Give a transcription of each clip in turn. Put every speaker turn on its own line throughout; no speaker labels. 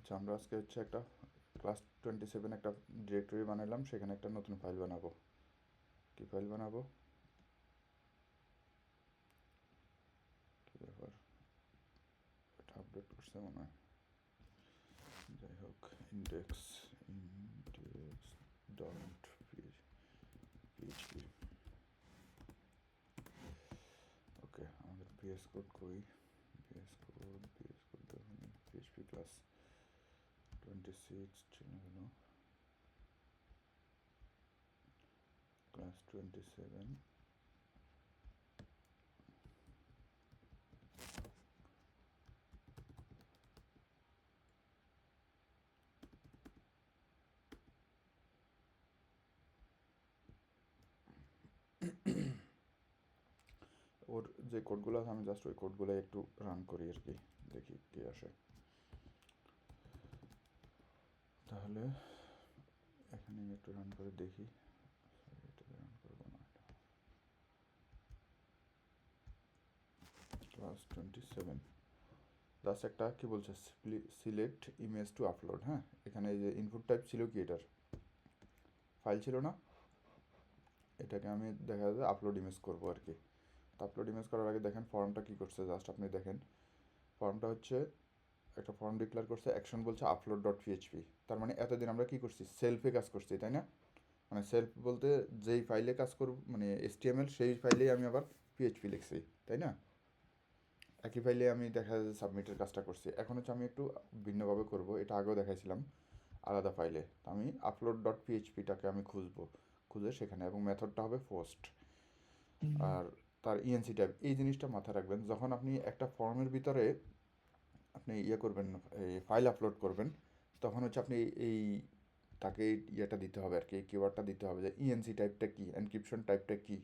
আচ্ছা, আমরা আজকে হচ্ছে একটা ক্লাস 27 একটা ডিরেক্টরি বানাইলাম, সেখানে একটা নতুন ফাইল বানাবো। কি ফাইল বানাবো? কি ব্যাপার, এটা আপডেট করছে মনে হয়। যাই হোক, ইন্ডেক্স ইন্ডেক্স ডট পিএইচপি। ওকে, আমাদের পিএস কোড কই? পিএস কোড দেখুন, পিএইচপি ক্লাস 26 ছিল হলো ক্লাস 27। ওর যে কোডগুলো আছে আমি জাস্ট ওই কোডগুলো একটু রান করি আর কি, দেখি কি আসে। তাহলে এখানে আমি একটু রান করে দেখি। এটাতে রান করবো না, ক্লাস 27 জাস্ট একটা কি বলছে, সিলেক্ট ইমেজ টু আপলোড। হ্যাঁ, এখানে এই যে ইনপুট টাইপ ছিল কি, এটার ফাইল ছিল না, এটাকে আমি দেখা যায় আপলোড ইমেজ করবো আর কি। তো আপলোড ইমেজ করার আগে দেখেন ফর্মটা কী করছে, জাস্ট আপনি দেখেন ফর্মটা হচ্ছে একটা ফর্ম ডিক্লেয়ার করছে, অ্যাকশন বলছে আপলোড ডট পিএইচপি। তার মানে এতদিন আমরা কি করছি, সেলফে কাজ করছি, তাই না? মানে সেলফ বলতে যেই ফাইলে কাজ করব, মানে HTML, সেই ফাইলেই আমি আবার পিএইচপি লিখছি, তাই না? একই ফাইলে আমি দেখা যায় সাবমিটের কাজটা করছি। এখন হচ্ছে আমি একটু ভিন্নভাবে করব, এটা আগেও দেখাইছিলাম আলাদা ফাইলে। তো আমি আপলোড ডট পিএইচপিটাকে আমি খুঁজবো, খুঁজে সেখানে, এবং মেথডটা হবে পোস্ট। আর তার ইএনসি টাইপ, এই জিনিসটা মাথায় রাখবেন যখন আপনি একটা ফর্মের ভিতরে আপনি ইয়ে করবেন, ফাইল আপলোড করবেন, তখন হচ্ছে আপনি এই তাকে ইয়েটা দিতে হবে আর কি, এই কিওয়ার্ডটা দিতে হবে যে ইএনসি টাইপটা কী, এনক্রিপশন টাইপটা কী,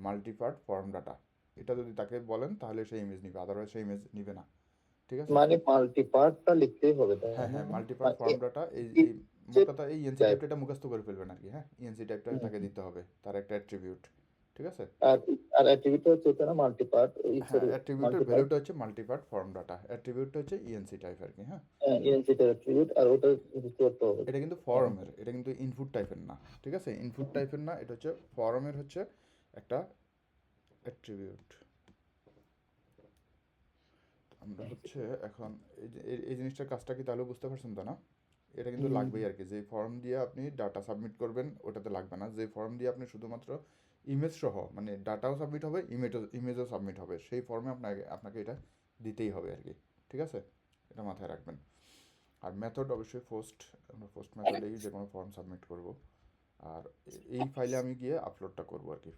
মাল্টিপার্ট ফর্ম ডাটা। এটা যদি তাকে বলেন তাহলে সেই ইমেজ নিবে, আদারওয়াইজ সেই ইমেজ নিবে না। ঠিক আছে?
মানে মাল্টিপার্টটা লিখতেই হবে, তাই
হ্যাঁ
না?
হ্যাঁ, মাল্টিপার্ট ফর্ম ডাটা, এই এই মোট কথা এই ইএনসি টাইপটা এটা মুখস্থ করে ফেলবেন আর কি। হ্যাঁ, ইএনসি টাইপটা তাকে দিতে হবে, তার একটা অ্যাট্রিবিউট। ঠিক আছে?
আর আর অ্যাট্রিবিউট হচ্ছে এখানে মাল্টিপার্ট,
হ্যাঁ,
সরি,
অ্যাট্রিবিউটের
মাল্টিপার্ট
ভ্যালুটা হচ্ছে মাল্টিপার্ট ফর্ম ডাটা, অ্যাট্রিবিউটটা হচ্ছে ইএনসি টাইপ আর কি। হ্যাঁ,
ইনসিটার অ্যাট্রিবিউট, আর ওটা বুঝতে করতে হবে।
এটা কিন্তু ফর্মের, এটা কিন্তু ইনপুট টাইপের না। ঠিক আছে, ইনপুট টাইপের না, এটা হচ্ছে ফর্মের হচ্ছে একটা অ্যাট্রিবিউট। আমরা হচ্ছে এখন এই যে এই জিনিসটার কাজটা কি তাহলে বুঝতে পারছেন তো না? এটা কিন্তু লাগবেই আর কি, যে ফর্ম দিয়ে আপনি ডাটা সাবমিট করবেন ওটাতে লাগবে না, যে ফর্ম দিয়ে আপনি শুধুমাত্র ইমেজ সহ, মানে ডাটাও সাবমিট হবে, ইমেজও সাবমিট হবে, সেই ফর্মে আপনাকে আপনাকে এটা দিতেই হবে আর কি। ঠিক আছে, এটা মাথায় রাখবেন। আর মেথড অবশ্যই পোস্ট, আমরা পোস্ট মেথডেই যে কোনো ফর্ম সাবমিট করব। আর এই ফাইলে আমি গিয়ে আপলোডটা করবো আর কি,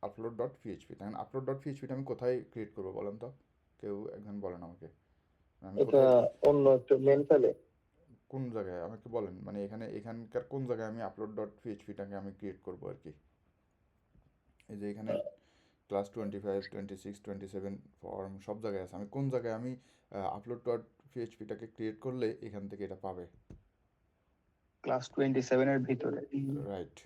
আপলোড ডট পিএইচপি। তখন আপলোড ডট পিএইচপিটা আমি কোথায় ক্রিয়েট করবো বলেন তো? কেউ একজন বলেন আমাকে, আমি
এটা
কোথায়,
অন্য একটা মেন ফাইলে।
কোন জায়গায় আমাকে বলেন, মানে এখানকার কোন জায়গায় আমি আপলোড ডট পিএইচপিটাকে আমি ক্রিয়েট করবো আর কি। এই যে এখানে ক্লাস 25, 26, 27 ফর্ম সব জায়গায় আছে, আমি কোন জায়গায় আমি আপলোড ডট পিএইচপিটাকে ক্রিয়েট করলে এখান থেকে এটা পাবে?
ক্লাস 27 এর ভিতরে।
রাইট।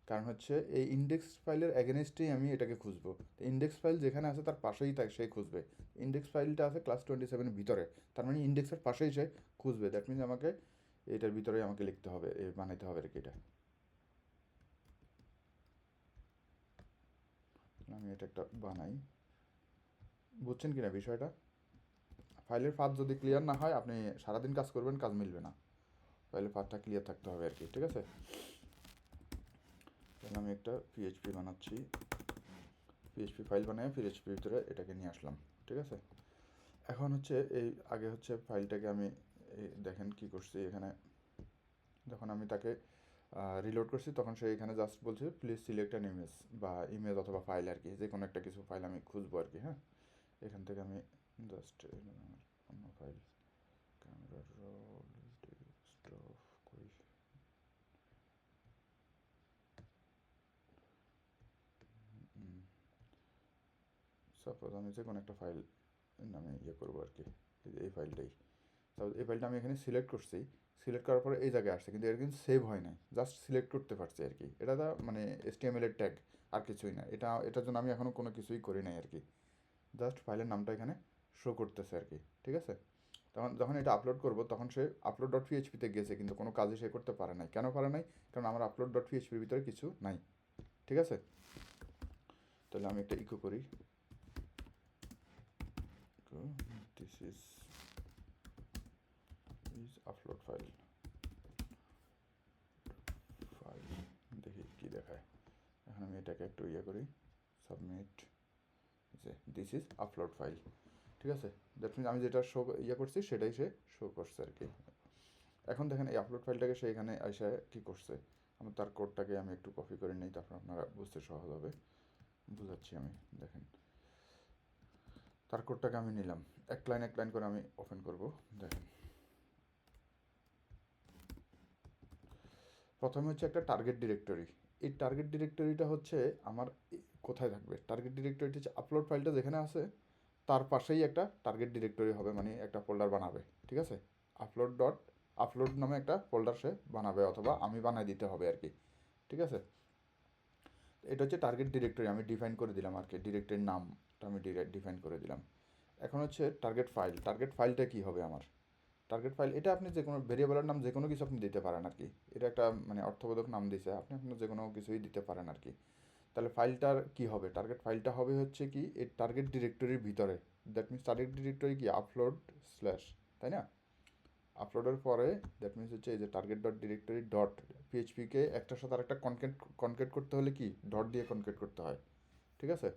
কারণ হচ্ছে এই ইন্ডেক্স ফাইলের অ্যাগেনস্টেই আমি এটাকে খুঁজবো। ইন্ডেক্স ফাইল যেখানে আছে তার পাশেই সে খুঁজবে। ইন্ডেক্স ফাইলটা আছে ক্লাস 27-এর ভিতরে, তার মানে ইন্ডেক্সের পাশেই সে খুঁজবে। দ্যাট মিনস আমাকে এটার ভিতরেই আমাকে লিখতে হবে, বানাইতে হবে আর কি এটা। আমি এটা একটা বানাই, বুঝছেন কি না বিষয়টা? ফাইলের পাথ যদি ক্লিয়ার না হয়, আপনি সারাদিন কাজ করবেন, কাজ মিলবে না। ফাইলের পাথটা ক্লিয়ার থাকতে হবে আর কি। ঠিক আছে, তাহলে আমি একটা পিএইচপি বানাচ্ছি, পিএইচপি ফাইল বানাই, পিএইচপির ভিতরে এটাকে নিয়ে আসলাম। ঠিক আছে, এখন হচ্ছে এই আগে হচ্ছে ফাইলটাকে আমি দেখেন কি করছি এখানে, যখন আমি তাকে রিলোড করছি তখন সে এখানে জাস্ট বলছে প্লিজ সিলেক্ট অ্যান ইমেজ, বা ইমেজ অথবা ফাইল আর কি, যে কোনো একটা কিছু ফাইল আমি খুঁজবো আর কি। হ্যাঁ, এখান থেকে আমি জাস্ট অন্য ফাইল, ক্যামেরা রোল ডেস্কটপ কই, সাপোজ আমি যে কোনো একটা ফাইল নামে ইয়ে করবো আর কি, এই ফাইলটাই। তাহলে এই ফাইলটা আমি এখানে সিলেক্ট করছি, সিলেক্ট করার পরে এই জায়গায় আসছে, কিন্তু এটা কিন্তু সেভ হয় নাই, জাস্ট সিলেক্ট করতে পারছি আর কি। এটা দা মানে HTML এর ট্যাগ, আর কিছুই না। এটার জন্য আমি এখনও কোনো কিছুই করি নাই আর কি, জাস্ট ফাইলের নামটা এখানে শো করতেছে আর কি। ঠিক আছে, তখন যখন এটা আপলোড করব তখন সে আপলোড ডট পিএইচপিতে গেছে কিন্তু কোনো কাজই সে করতে পারে নাই। কেন পারে নাই? কারণ আমার আপলোড ডট পিএইচপির ভিতরে কিছু নাই। ঠিক আছে, তাহলে আমি একটা ইকো করি, দিস ইজ আপলোড ফাইল, দেখি কি দেখায়। এখন আমি এটাকে একটু ইয়ে করি, সাবমিট, যে দিস ইজ আপলোড ফাইল। ঠিক আছে, দ্যাট মিনস আমি যেটা শো ইয়ে করছি সেটাই সে শো করছে আর কি। এখন দেখেন এই আপলোড ফাইলটাকে সে এখানে এসে কী করছে, আমি তার কোডটাকে আমি একটু কপি করে নিই, তারপর আপনারা বুঝতে সহজ হবে, বুঝাচ্ছি আমি। দেখেন তার কোডটাকে আমি নিলাম, এক লাইন করে আমি ওপেন করব। দেখেন প্রথমে হচ্ছে একটা টার্গেট ডিরেক্টরি। এই টার্গেট ডিরেক্টরিটা হচ্ছে আমার কোথায় থাকবে? টার্গেট ডিরেক্টরিটা হচ্ছে আপলোড ফাইলটা যেখানে আছে তার পাশেই একটা টার্গেট ডিরেক্টরি হবে, মানে একটা ফোল্ডার বানাবে। ঠিক আছে, আপলোড নামে একটা ফোল্ডার সে বানাবে, অথবা আমি বানাই দিতে হবে আর কি। ঠিক আছে, এটা হচ্ছে টার্গেট ডিরেক্টরি, আমি ডিফাইন করে দিলাম আর কি, ডিরেক্টরির নামটা আমি ডিফাইন করে দিলাম। এখন হচ্ছে টার্গেট ফাইলটা কী হবে আমার? টার্গেট ফাইল এটা আপনি যে কোনো ভেরিয়েবলের নাম যে কোনো কিছু আপনি দিতে পারেন আর কি, এটা একটা মানে অর্থবোধক নাম দিছে, আপনি আপনার যে কোনো কিছুই দিতে পারেন আর কি। তাহলে ফাইলটার কি হবে? টার্গেট ফাইলটা হবে হচ্ছে কি এই টার্গেট ডিরেক্টরির ভিতরে, দ্যাট মিনস টার্গেট ডিরেক্টরি কি আপলোড স্ল্যাশ, তাই না? আপলোডের পরে দ্যাট মিনস হচ্ছে এই যে টার্গেট ডট ডিরেক্টরি ডট পিএইচপিকে একটার সাথে আরেকটা কনকেট করতে হলে কি ডট দিয়ে কনকেট করতে হয়। ঠিক আছে,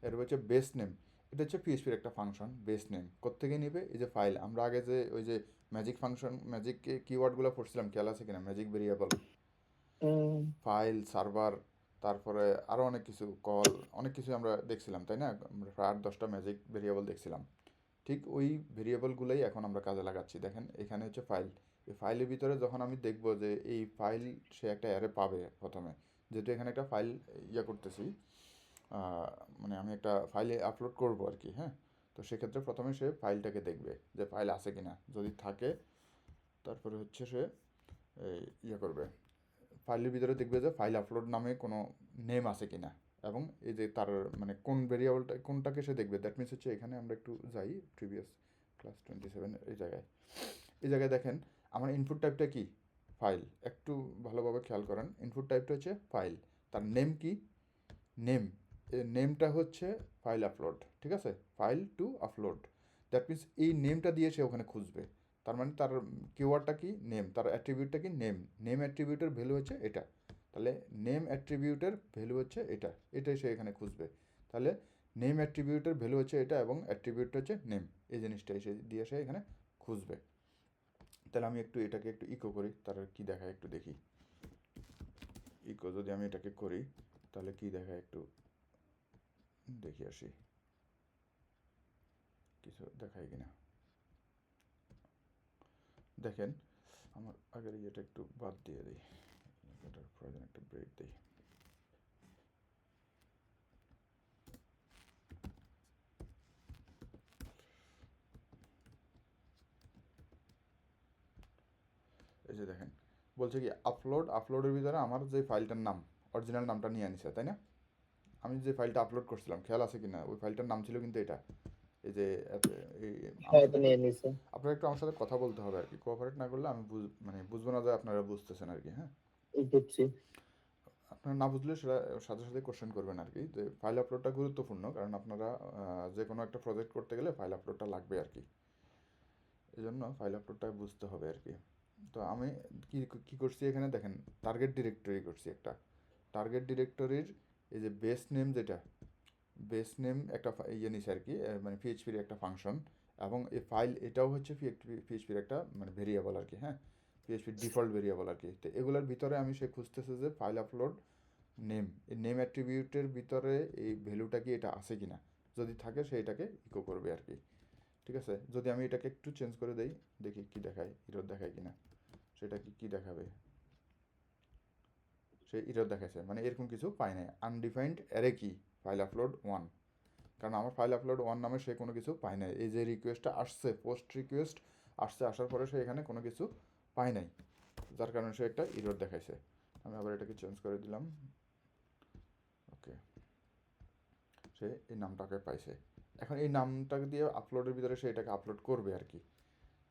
এর হচ্ছে বেস নেম, এটা হচ্ছে পিএইচপির একটা ফাংশন। বেস নেম কোত্থেকে নেবে? এই যে ফাইল, আমরা আগে যে ওই যে ম্যাজিক ফাংশন, ম্যাজিক কিওয়ার্ডগুলো পড়ছিলাম, খেয়াল আছে কিনা? ম্যাজিক ভেরিয়েবল, ফাইল, সার্ভার, তারপরে আরও অনেক কিছু, কল, অনেক কিছু আমরা দেখছিলাম, তাই না? আমরা প্রায় 8-10টা ম্যাজিক ভেরিয়েবল দেখছিলাম। ঠিক ওই ভেরিয়েবলগুলোই এখন আমরা কাজে লাগাচ্ছি। দেখেন এখানে হচ্ছে ফাইল, এই ফাইলের ভিতরে যখন আমি দেখব যে এই ফাইল সে একটা অ্যারে পাবে প্রথমে, যেহেতু এখানে একটা ফাইল ইয়ে করতেছি, মানে আমি একটা ফাইলে আপলোড করব আর কি, হ্যাঁ। তো সেক্ষেত্রে প্রথমে সে ফাইলটাকে দেখবে যে ফাইল আছে কিনা, যদি থাকে তারপরে হচ্ছে সে ইয়ে করবে, ফাইলের ভিতরে দেখবে যে ফাইল আপলোড নামে কোনো নেম আছে কিনা, এবং এই যে তার মানে কোন ভেরিয়েবলটা কোনটাকে সে দেখবে। দ্যাট মিনস হচ্ছে এখানে আমরা একটু যাই প্রিভিয়াস ক্লাস 27 এই জায়গায় দেখেন আমার ইনপুট টাইপটা কি? ফাইল। একটু ভালোভাবে খেয়াল করেন, ইনপুট টাইপটা হচ্ছে ফাইল, তার নেম কি? নেম, নেমটা হচ্ছে ফাইল আপলোড। ঠিক আছে, file to upload, that means এই নেমটা দিয়ে সে ওখানে খুঁজবে। তার মানে তার কিওয়ার্ডটা কি? নেম, তার অ্যাট্রিবিউটটা কি? নেম, নেম অ্যাট্রিবিউটের ভ্যালু হচ্ছে এটা, তাহলে নেম অ্যাট্রিবিউটের ভ্যালু হচ্ছে এটাই সে এখানে খুঁজবে। তাহলে নেম অ্যাট্রিবিউটের ভ্যালু হচ্ছে এটা এবং অ্যাট্রিবিউটটা হচ্ছে নেম, এই জিনিসটা এসে দিয়ে সে এখানে খুঁজবে। তাহলে আমি এটাকে একটু ইকো করি, তার কি দেখায় একটু দেখি। ইকো যদি আমি এটাকে করি তাহলে কি দেখায় একটু দেখি আসি, কিছু দেখায় কিনা। দেখেন আমার আগের ইয়েটা একটু বাদ দিয়ে দিই, এটার প্রয়োজন একটু ব্রেক দিই। এই যে দেখেন বলছে কি আপলোডের ভিতরে আমার যে ফাইলটার নাম, অরিজিনাল নামটা নিয়ে আনিছে, তাই না? আমি যে ফাইলটা আপলোড করছিলাম, খেয়াল আছে কিনা? ওই ফাইলটার নাম ছিল কিন্তু এটা, এই যে এই আমার সাথে আপনারা একটু আমার সাথে কথা বলতে হবে আর কি, কোঅপারেট না করলে আমি মানে বুঝবো না যে আপনারা বুঝতেছেন আর কি, হ্যাঁ।
বুঝছি।
আপনারা না বুঝলে সেটা সাথে সাথে কোশ্চেন করবেন আর কি। যে ফাইল আপলোডটা গুরুত্বপূর্ণ, কারণ আপনারা যে কোনো একটা প্রজেক্ট করতে গেলে ফাইল আপলোডটা লাগবে আর কি, এই জন্য ফাইল আপলোডটা বুঝতে হবে আর কি। তো আমি কি কি করছি এখানে দেখেন, টার্গেট ডিরেক্টরি করছি একটা। টার্গেট ডিরেক্টরির এই যে বেস নেম একটা ইয়ে নিছে আর কি, মানে পিএইচপির একটা ফাংশন, এবং এই ফাইল এটাও হচ্ছে পিএইচপির একটা মানে ভেরিয়েবল আর কি, হ্যাঁ, পিএইচপির ডিফল্ট ভেরিয়েবল আর কি। তো এগুলোর ভিতরে আমি সে খুঁজতেছে যে ফাইল আপলোড নেম, এই নেম অ্যাট্রিবিউটের ভিতরে এই ভ্যালুটা কি এটা আছে কিনা, যদি থাকে সে এটাকে ইকো করবে আর কি। ঠিক আছে, যদি আমি এটাকে একটু চেঞ্জ করে দেই, দেখি কি দেখায়, ইরর দেখায় কিনা। সেটা কি দেখাবে? সে ইরর দেখাচ্ছে, মানে এরকম কিছু পায় নাই। আনডিফাইন্ড অ্যারে কি? ফাইল আপলোড 1, কারণ আমার ফাইল আপলোড 1 নামে সে কোনো কিছু পায় নাই। এই যে রিকোয়েস্টটা আসছে, পোস্ট রিকোয়েস্ট আসছে, আসার পরে সে এখানে কোনো কিছু পায় নাই, যার কারণে সে একটা ইরর দেখাইছে। আমি আবার এটাকে চেঞ্জ করে দিলাম, ওকে, সে এই নামটাকে পাইছে। এখন এই নামটাকে দিয়ে আপলোডের ভিতরে সে এটাকে আপলোড করবে আর কি।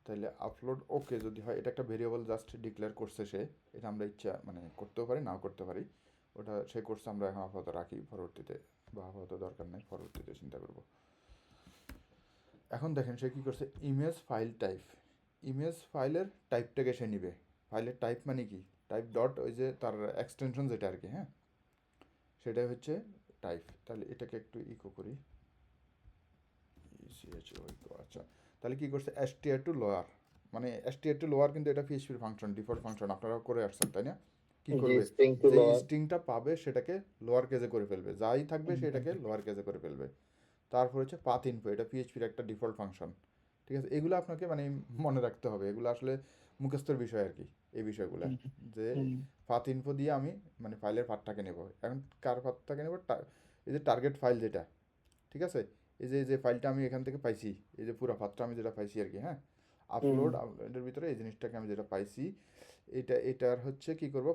তাহলে আপলোড ওকে যদি হয়, এটা একটা ভেরিয়েবল জাস্ট ডিক্লেয়ার করছে সে, এটা আমরা ইচ্ছা মানে করতেও পারি নাও করতে পারি, ওটা সে করছে, আমরা এখন আপাতত রাখি, পরবর্তীতে বা আপাতত দরকার নেই, পরবর্তীতে চিন্তা করব। এখন দেখেন সে কী করছে, ইমেজ ফাইল টাইপ, ইমেজ ফাইলের টাইপটাকে সে নিবে। ফাইলের টাইপ মানে কি, টাইপ ডট ওই যে তার এক্সটেনশন যেটা আর কি, হ্যাঁ সেটাই হচ্ছে টাইপ। তাহলে এটাকে একটু ইকো করি, আচ্ছা। তাহলে কী করছে, এসটিআর টু লোয়ার, মানে এসটিআর টু লোয়ার কিন্তু এটা পিএইচপির ফাংশন, ডিফল্ট ফাংশন আপনারা করে আসছেন তাই না? কী
জি
করবে,
স্ট্রিং টু
যে
লোয়ার।
স্ট্রিংটা পাবে সেটাকে লোয়ার কেজে করে ফেলবে, যাই থাকবে সেটাকে লোয়ার কেজে করে ফেলবে। তারপর হচ্ছে পাথ ইনফো, এটা পিএইচপির একটা ডিফল্ট ফাংশন। ঠিক আছে, এগুলো আপনাকে মানে মনে রাখতে হবে, এগুলো আসলে মুখস্থের বিষয় আর কি, এই বিষয়গুলো। যে পাথ ইনফো দিয়ে আমি মানে ফাইলের পাথটাকে নেব, এখন কার পাথটাকে নেব, এই যে টার্গেট ফাইল যেটা, ঠিক আছে, এই যে ফাইলটা আমি এখান থেকে পাইছি, এই যে পুরো পাথটা আমি যেটা পাইছি আর কি, হ্যাঁ আপলোড, আপলোডের ভিতরে এই জিনিসটাকে আমি যেটা পাইছি, এটার হচ্ছে কি করব,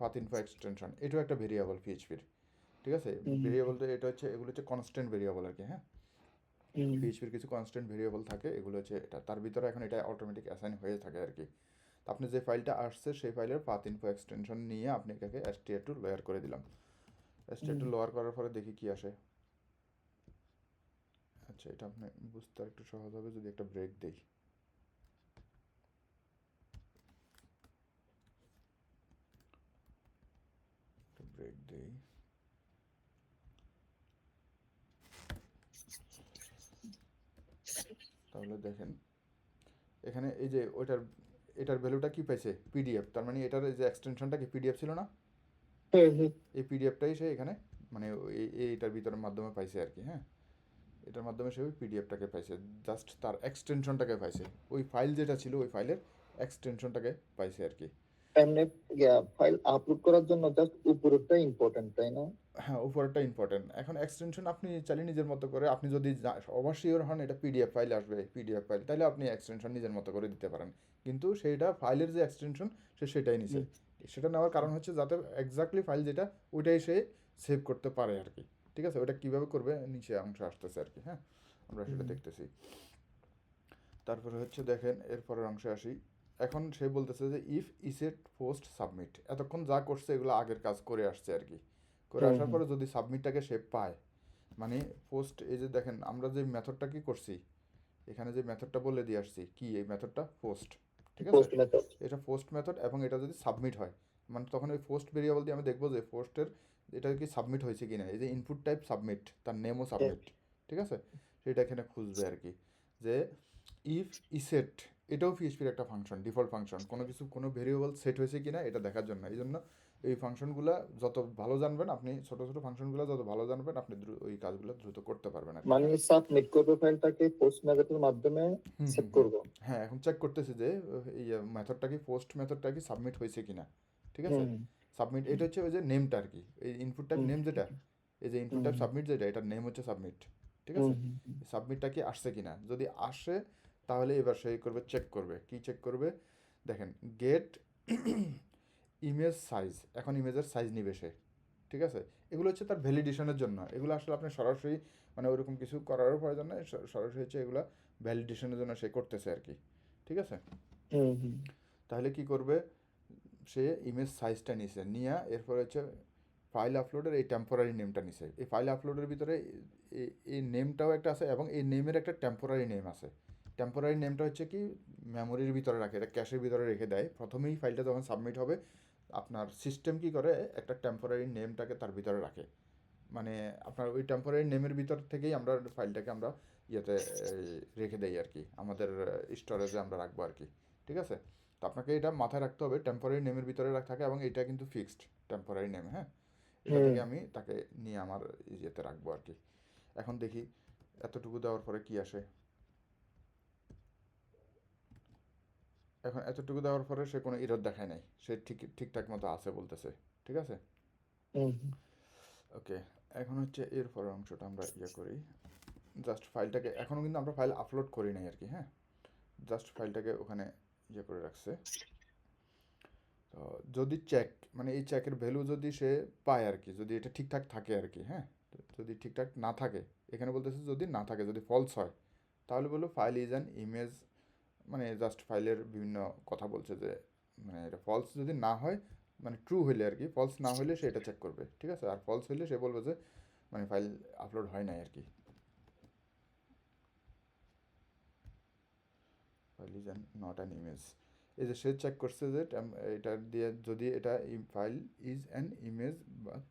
পাথ ইনফো এক্সটেনশন, এটাও একটা ভেরিয়েবল পিএইচপির। ঠিক আছে, ভেরিয়েবলটা এটা হচ্ছে, এগুলো হচ্ছে কনস্ট্যান্ট ভেরিয়েবল আর কি, হ্যাঁ পিএইচপির কিছু কনস্ট্যান্ট ভেরিয়েবল থাকে, এগুলো হচ্ছে এটা, তার ভিতরে এখন এটা অটোমেটিক অ্যাসাইন হয়ে থাকে আর কি। তো আপনি যে ফাইলটা আসছে সেই ফাইলের পাথ ইনফো এক্সটেনশন নিয়ে আপনি এটাকে এসটিআর টু লোয়ার করে দিলাম। এসটিআর টু লোয়ার করার পরে দেখি কি আসে। আচ্ছা, এটা আপনি বুঝতে আর একটু সহজ হবে যদি একটা ব্রেক দেই। একটা ব্রেক দেই, তাহলে দেখেন এখানে এই যে এটার ভ্যালুটা কি পাইছে, পিডিএফ, তার মানে এটার এই যে এক্সটেনশনটা কি পিডিএফ ছিল না, এই পিডিএফটাই সে এখানে মানে এইটার ভিতরের মাধ্যমে পাইছে আর কি, হ্যাঁ এটার মাধ্যমে সে ওই পিডিএফটাকে পাইছে, জাস্ট তার এক্সটেনশনটাকে পাইছে, ওই ফাইল যেটা ছিল ওই ফাইলের এক্সটেনশনটাকে পাইছে আর কি।
এমনি ফাইল আপলোড করার জন্য জাস্ট উপরেরটা ইম্পর্টেন্ট তাই না?
হ্যাঁ উপরেরটা ইম্পর্টেন্ট। এখন এক্সটেনশন আপনি চালিয়ে নিজের মতো করে, আপনি যদি অবশ্যই হন এটা পিডিএফ ফাইল আসবে, পিডিএফ ফাইল, তাহলে আপনি এক্সটেনশন নিজের মতো করে দিতে পারেন, কিন্তু সেইটা ফাইলের যে এক্সটেনশন সে সেটাই নিছে। সেটা নেওয়ার কারণ হচ্ছে যাতে এক্স্যাক্টলি ফাইল যেটা ওইটাই সে সেভ করতে পারে আর কি। ঠিক আছে, ওটা কীভাবে করবে নিচে অংশ আসতেছে আর কি, হ্যাঁ আমরা সেটা দেখতেছি। তারপরে হচ্ছে দেখেন এরপরের অংশে আসি। এখন সে বলতেছে যে ইফ ইসেট পোস্ট সাবমিট, এতক্ষণ যা করছে এগুলো আগের কাজ করে আসছে আর কি, করে আসার পরে যদি সাবমিটটাকে সে পায়, মানে পোস্ট, এই যে দেখেন আমরা যে মেথডটা কি করছি, এখানে যে মেথডটা বলে দিয়ে আসছি কি, এই মেথডটা পোস্ট, ঠিক আছে,
পোস্ট মেথড।
এটা পোস্ট মেথড, এবং এটা যদি সাবমিট হয়, মানে তখন ওই পোস্ট ভেরিয়েবল দিয়ে আমি দেখবো যে পোস্টের এটা কি সাবমিট হয়েছে কি না, এই যে ইনপুট টাইপ সাবমিট, তার নেমও সাবমিট, ঠিক আছে, সেটা এখানে খুঁজবে আর কি। যে ইফ ইসেট, এটাও পিএইচপির একটা ফাংশন, ডিফল্ট ফাংশন, কোনো কিছু কোনো ভেরিয়েবল সেট হয়েছে কি না এটা দেখার জন্য, এই জন্য এই ফাংশনগুলো যত ভালো জানবেন আপনি, ছোটো ছোটো ফাংশনগুলো যত ভালো জানবেন আপনি ওই কাজগুলো দ্রুত করতে পারবেন আর কি।
মানে সাবমিট করব ফাইলটাকে পোস্ট মেথডের মাধ্যমে সেভ করব।
হ্যাঁ এখন চেক করতেছি যে এই মেথডটা কি, পোস্ট মেথডটা কি সাবমিট হয়েছে কিনা, ঠিক আছে, সাবমিট, এটা হচ্ছে ওই যে নেমটা আর কি, এই ইনপুট টাইপ নেম যেটা, এই যে ইনপুট টাইপ সাবমিট যেটা, এটার নেম হচ্ছে সাবমিট, ঠিক আছে, সাবমিটটা কি আসছে কিনা, যদি আসে তাহলে এবার সেই করবে, চেক করবে, কি চেক করবে, দেখেন গেট ইমেজ সাইজ, এখন ইমেজের সাইজ নিবে সে, ঠিক আছে, এগুলো হচ্ছে তার ভ্যালিডেশনের জন্য, এগুলো আসলে আপনি সরাসরি মানে ওইরকম কিছু করারও প্রয়োজন নেই, সরাসরি হচ্ছে এগুলো ভ্যালিডেশনের জন্য সে করতেছে আর কি, ঠিক আছে। তাহলে কি করবে, সে ইমেজ সাইজটা নিছে, নিয়ে এরপর হচ্ছে ফাইল আপলোডের এই টেম্পোরারি নেমটা নিছে, এই ফাইল আপলোডের ভিতরে এই নেমটাও একটা আছে, এবং এই নেমের একটা টেম্পোরারি নেম আছে, টেম্পোরারি নেমটা হচ্ছে কি মেমোরির ভিতরে রাখে, এটা ক্যাশের ভিতরে রেখে দেয়, প্রথমেই ফাইলটা যখন সাবমিট হবে আপনার সিস্টেম কি করে একটা টেম্পোরারি নেমটাকে তার ভিতরে রাখে, মানে আপনার ওই টেম্পোরারি নেমের ভিতর থেকেই আমরা ফাইলটাকে আমরা ইয়েতে রেখে দেই আর কি, আমাদের স্টোরেজে আমরা রাখবো আর কি, ঠিক আছে। তো আপনাকে এটা মাথায় রাখতে হবে, টেম্পোরারি নেমের ভিতরে থাকে, এবং এটা কিন্তু ফিক্সড টেম্পোরারি নেম, হ্যাঁ এটা থেকে আমি তাকে নিয়ে আমার ইয়েতে রাখবো আর কি। এখন দেখি এতটুকু দেওয়ার পরে কি আসে, এখন এতটুকু দেওয়ার পরে সে কোনো ইরর দেখায় নাই, সে ঠিকঠাক মতো আছে বলতেছে, ঠিক আছে, ওকে। এখন হচ্ছে এর পরের অংশটা আমরা ইয়ে করি, জাস্ট ফাইলটাকে, এখনও কিন্তু আমরা ফাইল আপলোড করি নাই আর কি, হ্যাঁ জাস্ট ফাইলটাকে ওখানে ইয়ে করে রাখছে। তো যদি চেক, মানে এই চেকের ভ্যালু যদি সে পায় আর কি, যদি এটা ঠিকঠাক থাকে আর কি, হ্যাঁ যদি ঠিকঠাক না থাকে এখানে বলতেছে যদি না থাকে, যদি ফলস হয় তাহলে বললো ফাইল ইজ অ্যান ইমেজ, মানে জাস্ট ফাইলের বিভিন্ন কথা বলছে যে মানে এটা ফলস যদি না হয়, মানে ট্রু হইলে আর কি, ফলস না হইলে সে এটা চেক করবে, ঠিক আছে, আর ফলস হইলে সে বলবে যে মানে ফাইল আপলোড হয় নাই আর কি। File is not an image, এই যে সে চেক করছে যে এটা দিয়ে যদি এটা file is an image but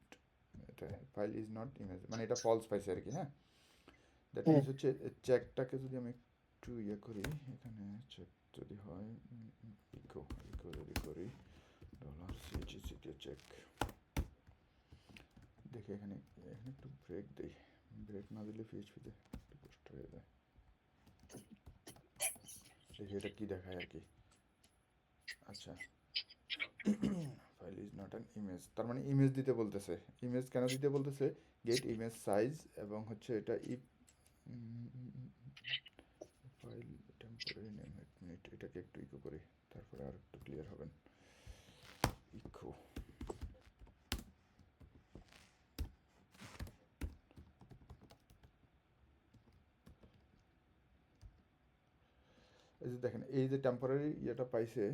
এটা ফাইল ইজ নট ইমেজ, মানে এটা ফলস পাইছে আর কি। হ্যাঁ, দ্যাট মিনস হচ্ছে চেকটাকে যদি আমি একটু ইয়ে করি, এখানে চেক যদি হয় ইকো ইকো যদি করি $CHC দিয়ে চেক, দেখি এখানে এখানে একটু ব্রেক দিই, ব্রেক না দিলে পিএইচপিতে একটু কষ্ট হয়ে যায়। দেখি এটা কি দেখায় আর কি। আচ্ছা, file is not an image, তার মানে ইমেজ দিতে বলতেছে। ইমেজ কেন দিতে বলতেছে? গেট ইমেজ সাইজ, এবং হচ্ছে এটা ফাইল টেম্পোরারি নেম, এক মিনিট এটাকে একটু ইকো করি, তারপরে আর একটু ক্লিয়ার হবেন। ইকো এই যে দেখেন, এই যে টেম্পোরারি ইয়েটা পাইছে,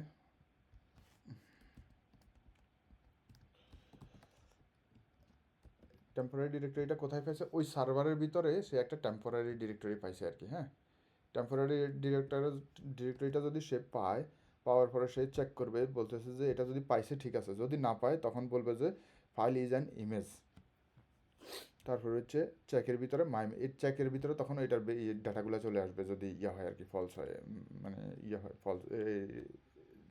টেম্পোরারি ডিরেক্টরিটা কোথায় পাইছে? ওই সার্ভারের ভিতরে সে একটা টেম্পোরারি ডিরেক্টরি পাইছে আর কি। হ্যাঁ, টেম্পোরারি ডিরেক্টরিটা যদি সে পায়, পাওয়ার পরে সে চেক করবে, বলতেছে যে এটা যদি পাইছে ঠিক আছে, যদি না পায় তখন বলবে যে ফাইল ইজ অ্যান ইমেজ। তারপরে হচ্ছে চেকের ভিতরে এই চেকের ভিতরে তখন এটার ডাটাগুলো চলে আসবে যদি ইয়ে হয় আর কি, ফলস হয়, মানে ইয়ে হয় ফলস,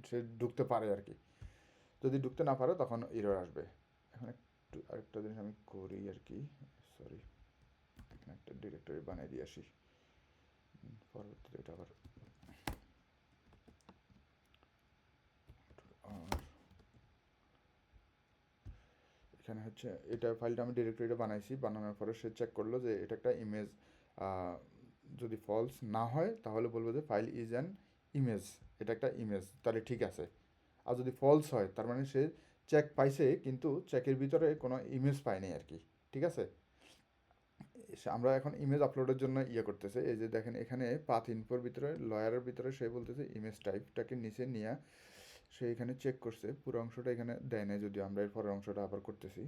সে ঢুকতে পারে আর কি। যদি ঢুকতে না পারে তখন এরর আসবে। এখন একটু আরেকটা জিনিস আমি করি আর কি, সরি, এখানে একটা ডিরেক্টরি বানিয়ে দিয়ে আসি, পরবর্তীতে এটা আবার আর এখানে হচ্ছে এটা ফাইলটা আমি ডিরেক্টরিটা বানাইছি, বানানোর পরে সে চেক করলো যে এটা একটা ইমেজ, যদি ফলস না হয় তাহলে বলবো যে ফাইল ইজ অ্যান ইমেজ, এটা একটা ইমেজ, তাহলে ঠিক আছে। আর যদি ফলস হয় তার মানে সে চেক পাইছে কিন্তু চেকের ভিতরে কোনো ইমেজ পায়নি আর কি, ঠিক আছে। আমরা এখন ইমেজ আপলোডের জন্য ইয়ে করতেছে, এই যে দেখেন এখানে পাথ ইনফোর ভিতরে লয়ারের ভিতরে সে বলতেছে ইমেজ টাইপটাকে নিচে নিয়ে সে এখানে চেক করছে, পুরো অংশটা এখানে দেয় নাই, যদিও আমরা এর পরের অংশটা আবার করতেছি,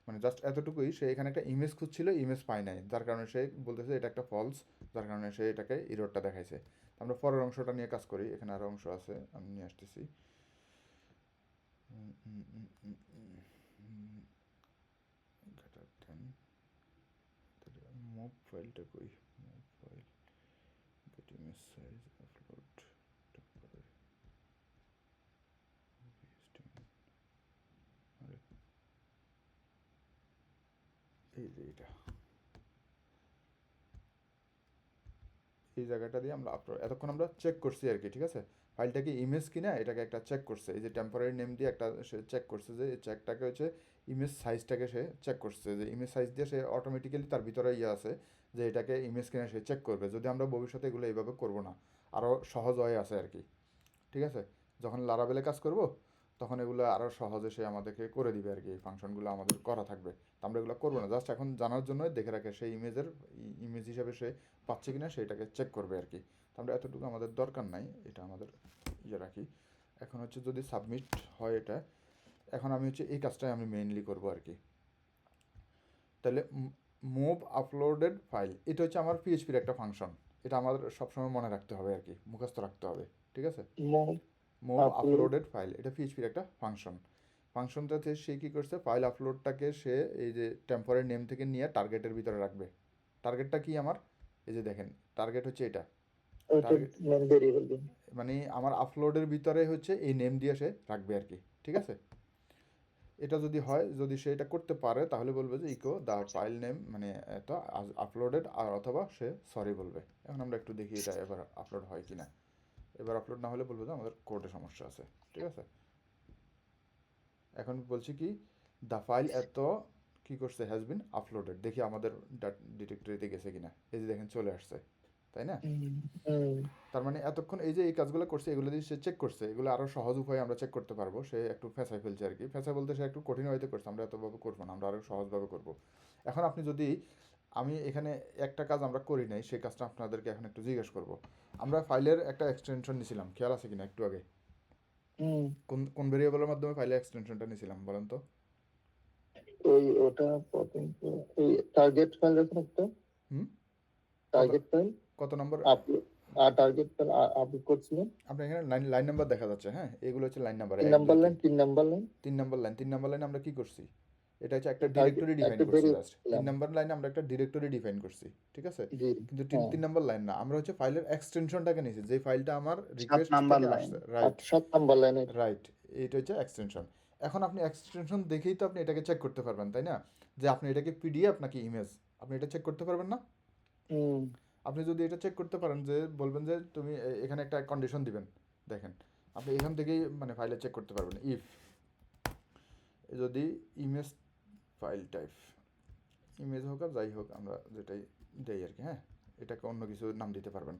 মানে জাস্ট এতটুকুই, সে এখানে একটা ইমেজ খুঁজছিল, ইমেজ পায় নাই, যার কারণে সে বলতেছে এটা একটা ফলস, যার কারণে সে এটাকে ইররটা দেখাইছে। আমরা পরের অংশটা নিয়ে কাজ করি, এখানে আরও অংশ আছে, আমি নিয়ে আসতেছি। মুভ ফাইলটা কই, move file, get image size, upload temporary, এই যে এটা, এই জায়গাটা দিয়ে আমরা আপলোড, এতক্ষণ আমরা চেক করছি আর কি, ঠিক আছে, ফাইলটা কি ইমেজ কিনা এটাকে একটা চেক করছে, এই যে টেম্পোরারি নেম দিয়ে একটা সে চেক করছে, যে এই চেকটাকে হচ্ছে ইমেজ সাইজটাকে সে চেক করছে, যে ইমেজ সাইজ দিয়ে সে অটোমেটিক্যালি তার ভিতরে ইয়ে আছে যে এটাকে ইমেজ কিনা সে চেক করবে, যদি আমরা ভবিষ্যতে এগুলো এইভাবে করবো না, আরও সহজ হয়ে আছে আর কি, ঠিক আছে। যখন লারাবেলে কাজ করব তখন এগুলো আরও সহজে সে আমাদেরকে করে দিবে আর কি, এই ফাংশনগুলো আমাদের করা থাকবে, তো আমরা এগুলো করবো না, জাস্ট এখন জানার জন্য দেখে রাখে সেই ইমেজ হিসাবে সে পাচ্ছে কিনা সেটাকে চেক করবে আর কি। তো আমরা এতটুকু আমাদের দরকার নাই, এটা আমাদের ইয়ে রাখি। এখন হচ্ছে যদি সাবমিট হয় এটা, এখন আমি হচ্ছে এই কাজটাই আমি মেইনলি করবো আর কি। তাহলে মুভ আপলোডেড ফাইল, এটা হচ্ছে আমার পিএইচপির একটা ফাংশন, এটা আমাদের সবসময় মনে রাখতে হবে আর কি, মুখস্থ রাখতে হবে, ঠিক আছে। মুভ
আপলোড
আপলোডেড ফাইল, এটা পিএইচপির একটা ফাংশন। ফাংশনটাতে সে কী করছে, ফাইল আপলোডটাকে সে এই যে টেম্পোরারি নেম থেকে নিয়ে টার্গেটের ভিতরে রাখবে। টার্গেটটা কি আমার, এই যে দেখেন টার্গেট হচ্ছে এটা, টার্গেট
নেম ভেরিয়েবল দিন।
মানে আমার আপলোডের ভিতরে হচ্ছে এই নেম দিয়ে সে রাখবে আর কি, ঠিক আছে। এটা যদি হয়, যদি সে এটা করতে পারে তাহলে বলবে যে ইকো দ্য ফাইল নেম, মানে এত আপলোডেড, আর অথবা সে সরি বলবে। এখন আমরা একটু দেখি এটা এবার আপলোড হয় কি না। এবার আপলোড না হলে বলবো যে আমাদের কোডে সমস্যা আছে, ঠিক আছে। এখন বলছি কি, দ্য ফাইল এত কী করছে, হ্যাজ বিন আপলোডেড, দেখি আমাদের ডিরেক্টরিতে গেছে কিনা, এই যে দেখেন চলে আসছে, তাই না। তার মানে এতক্ষণ এই যে এই কাজগুলো করছে এগুলো দিয়ে সে চেক করছে, এগুলো আরও সহজ উপায়ে আমরা চেক করতে পারবো, সে একটু ফেঁসাই ফেলছে আর কি, ফেঁসা বলতে সে একটু কঠিন হয়তো করছে, আমরা এতভাবে করবো না, আমরা আরও সহজভাবে করবো। এখন আপনি যদি আমি এখানে একটা কাজ আমরা করি নাই, সেই কাজটা আপনাদেরকে এখন একটু জিজ্ঞেস করব। আমরা ফাইলের একটা এক্সটেনশন নিছিলাম, খেয়াল আছে কিনা একটু আগে?
হুম,
কোন কোন ভেরিয়েবলের মাধ্যমে ফাইলের এক্সটেনশনটা নিছিলাম বলেন তো?
ওটা প্রথম ওই টার্গেট ফাইল যখন একটা
হুম। কত
টার্গেট ফাইল
কত নম্বর?
আপলোড টার্গেট ফাইল আপলোড করছিলেন।
আপনার এখানে লাইন লাইন নাম্বার দেখা যাচ্ছে, হ্যাঁ? এগুলো হচ্ছে লাইন নাম্বার,
তিন
এক দুই
নাম্বার
তিন।
Line, 3 number line.
3 number line আমরা কি করছি? এটা হচ্ছে একটা
টার্গেট
ডিরেক্টরি ডিফাইন
একটা
করছি
ভেরিয়েবল
জাস্ট। তিন
দিলাম।
নাম্বার লাইনে আমরা একটা ডিরেক্টরি ডিফাইন করছি, ঠিক আছে?
জি,
কিন্তু তিন
হ্যাঁ,
তিন নাম্বার লাইন না, আমরা হচ্ছে ফাইলের এক্সটেনশনটাকে নিয়েছি, যে ফাইলটা আমার
7
রিকোয়েস্ট
নাম্বার
থেকে
লাইন।
আসছে, রাইট?
7 নাম্বার লাইনের।
রাইট, এইটা হচ্ছে এক্সটেনশন। এখন আপনি এক্সটেনশন দেখেই তো আপনি এটাকে চেক করতে পারবেন, তাই না? যে আপনি এটাকে পিডিএফ নাকি ইমেজ, আপনি এটা চেক করতে পারবেন না?
হুম,
আপনি যদি এটা চেক করতে পারেন, যে বলবেন যে তুমি এখানে একটা কন্ডিশন দিবেন, দেখেন আপনি এখান থেকেই মানে ফাইলে চেক করতে পারবেন। ইফ যদি ইমেজ ফাইল টাইপ, ইমেজ হোক আর যাই হোক, আমরা যেটাই দেই আর কি, হ্যাঁ, এটাকে অন্য কিছু নাম দিতে পারবেন।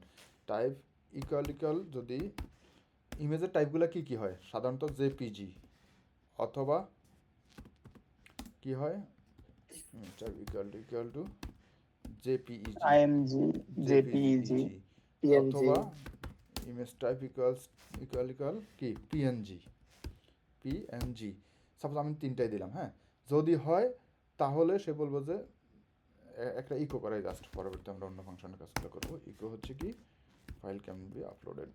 টাইপ ইকুয়াল ইকুয়াল, যদি ইমেজের টাইপগুলো কি কি হয় সাধারণত? জেপিজি অথবা কি হয়, type equal to JPEG,
IMG, JPEG,
JPEG,
PNG.
অথবা ইমেজ টাইপ ইকুয়াল কি পিএনজি, পিএনজি। সাপোজ আমি তিনটাই দিলাম, হ্যাঁ। যদি হয় তাহলে সে বলবো যে একটা ইকো করাই জাস্ট, পরবর্তী আমরা অন্য ফাংশনের কাজগুলো করবো। ইকো হচ্ছে কি, file can be uploaded,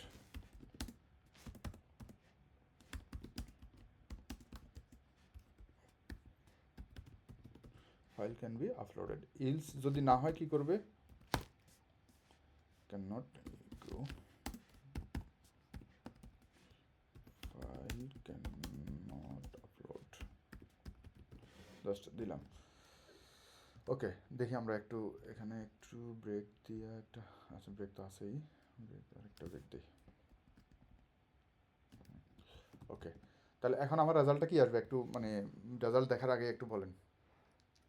file can be uploaded. Else যদি না হয় কি করবে? Can not eco file can not upload, just দিলাম। ওকে, দেখি আমরা একটু এখানে একটু ব্রেক দিয়ে একটা, আচ্ছা ব্রেক তো আছেই, ব্রেক আরেকটা ব্রেক দিই। ওকে, তাহলে এখন আমার রেজাল্টটা কি আসবে একটু মানে রেজাল্ট দেখার আগে একটু বলেন।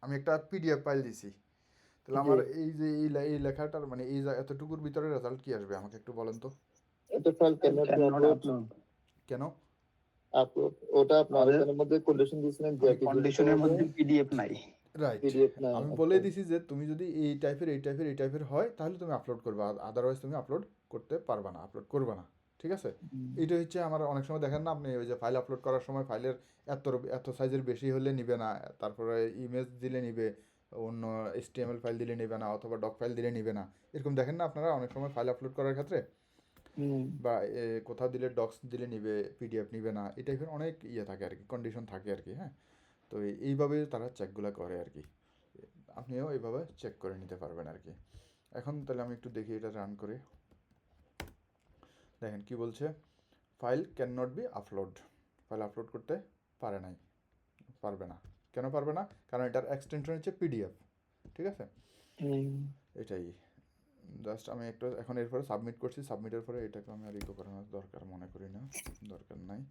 আমি একটা পিডিএফ ফাইল দিছি, তাহলে আমার এই যে এই লেখাটার মানে এই এতটুকুর ভিতরে রেজাল্ট কি আসবে আমাকে একটু বলেন তো।
এটা file cannot be
cannot
upload.
Upload.
কেন?
আপলোড ওটা আপনার
আমাদের
এখানের মধ্যে কন্ডিশন দিয়েছিলেন যে
কন্ডিশনের মধ্যে পিডিএফ নাই।
রাইট,
পিডিএফ নাই।
আমি
আচ্ছা।
বলে দিছি যে তুমি যদি এই টাইপের হয় তাহলে তুমি আপলোড করবে, আদারওয়াইজ তুমি আপলোড করতে পারবে না, আপলোড করবে না, ঠিক আছে? এটা হচ্ছে আমার অনেক সময় দেখেন না আপনি, ওই যে ফাইল আপলোড করার সময় ফাইলের এত সাইজের বেশি হলে নিবে না, তারপরে ইমেজ দিলে নিবে, অন্য HTML ফাইল দিলে নিবে না, অথবা ডক ফাইল দিলে নিবে না, এরকম দেখেন না আপনারা অনেক সময় ফাইল আপলোড করার ক্ষেত্রে?
হুম,
বা কোথাও দিলে ডক্স দিলে নিবে, পিডিএফ নিবে না, এই টাইপের অনেক ইয়ে থাকে আর কি, কন্ডিশন থাকে আর কি, হ্যাঁ। তো এইভাবে তারা চেকগুলো করে আর কি, আপনিও এইভাবে চেক করে নিতে পারবেন আর কি। এখন তাহলে আমি একটু দেখি এটা রান করে, দেখেন কি বলছে, file can not be upload, file upload করতে পারবে না। কেন পারবে না? কারণ এটার এক্সটেনশন হচ্ছে পিডিএফ, ঠিক আছে?
হুম,
এটাই জাস্ট আমি একটু এখন এরপরে সাবমিট করছি, সাবমিটের পরে এটাকে আমি আর ইকো করানোর দরকার মনে করি না, দরকার নাই।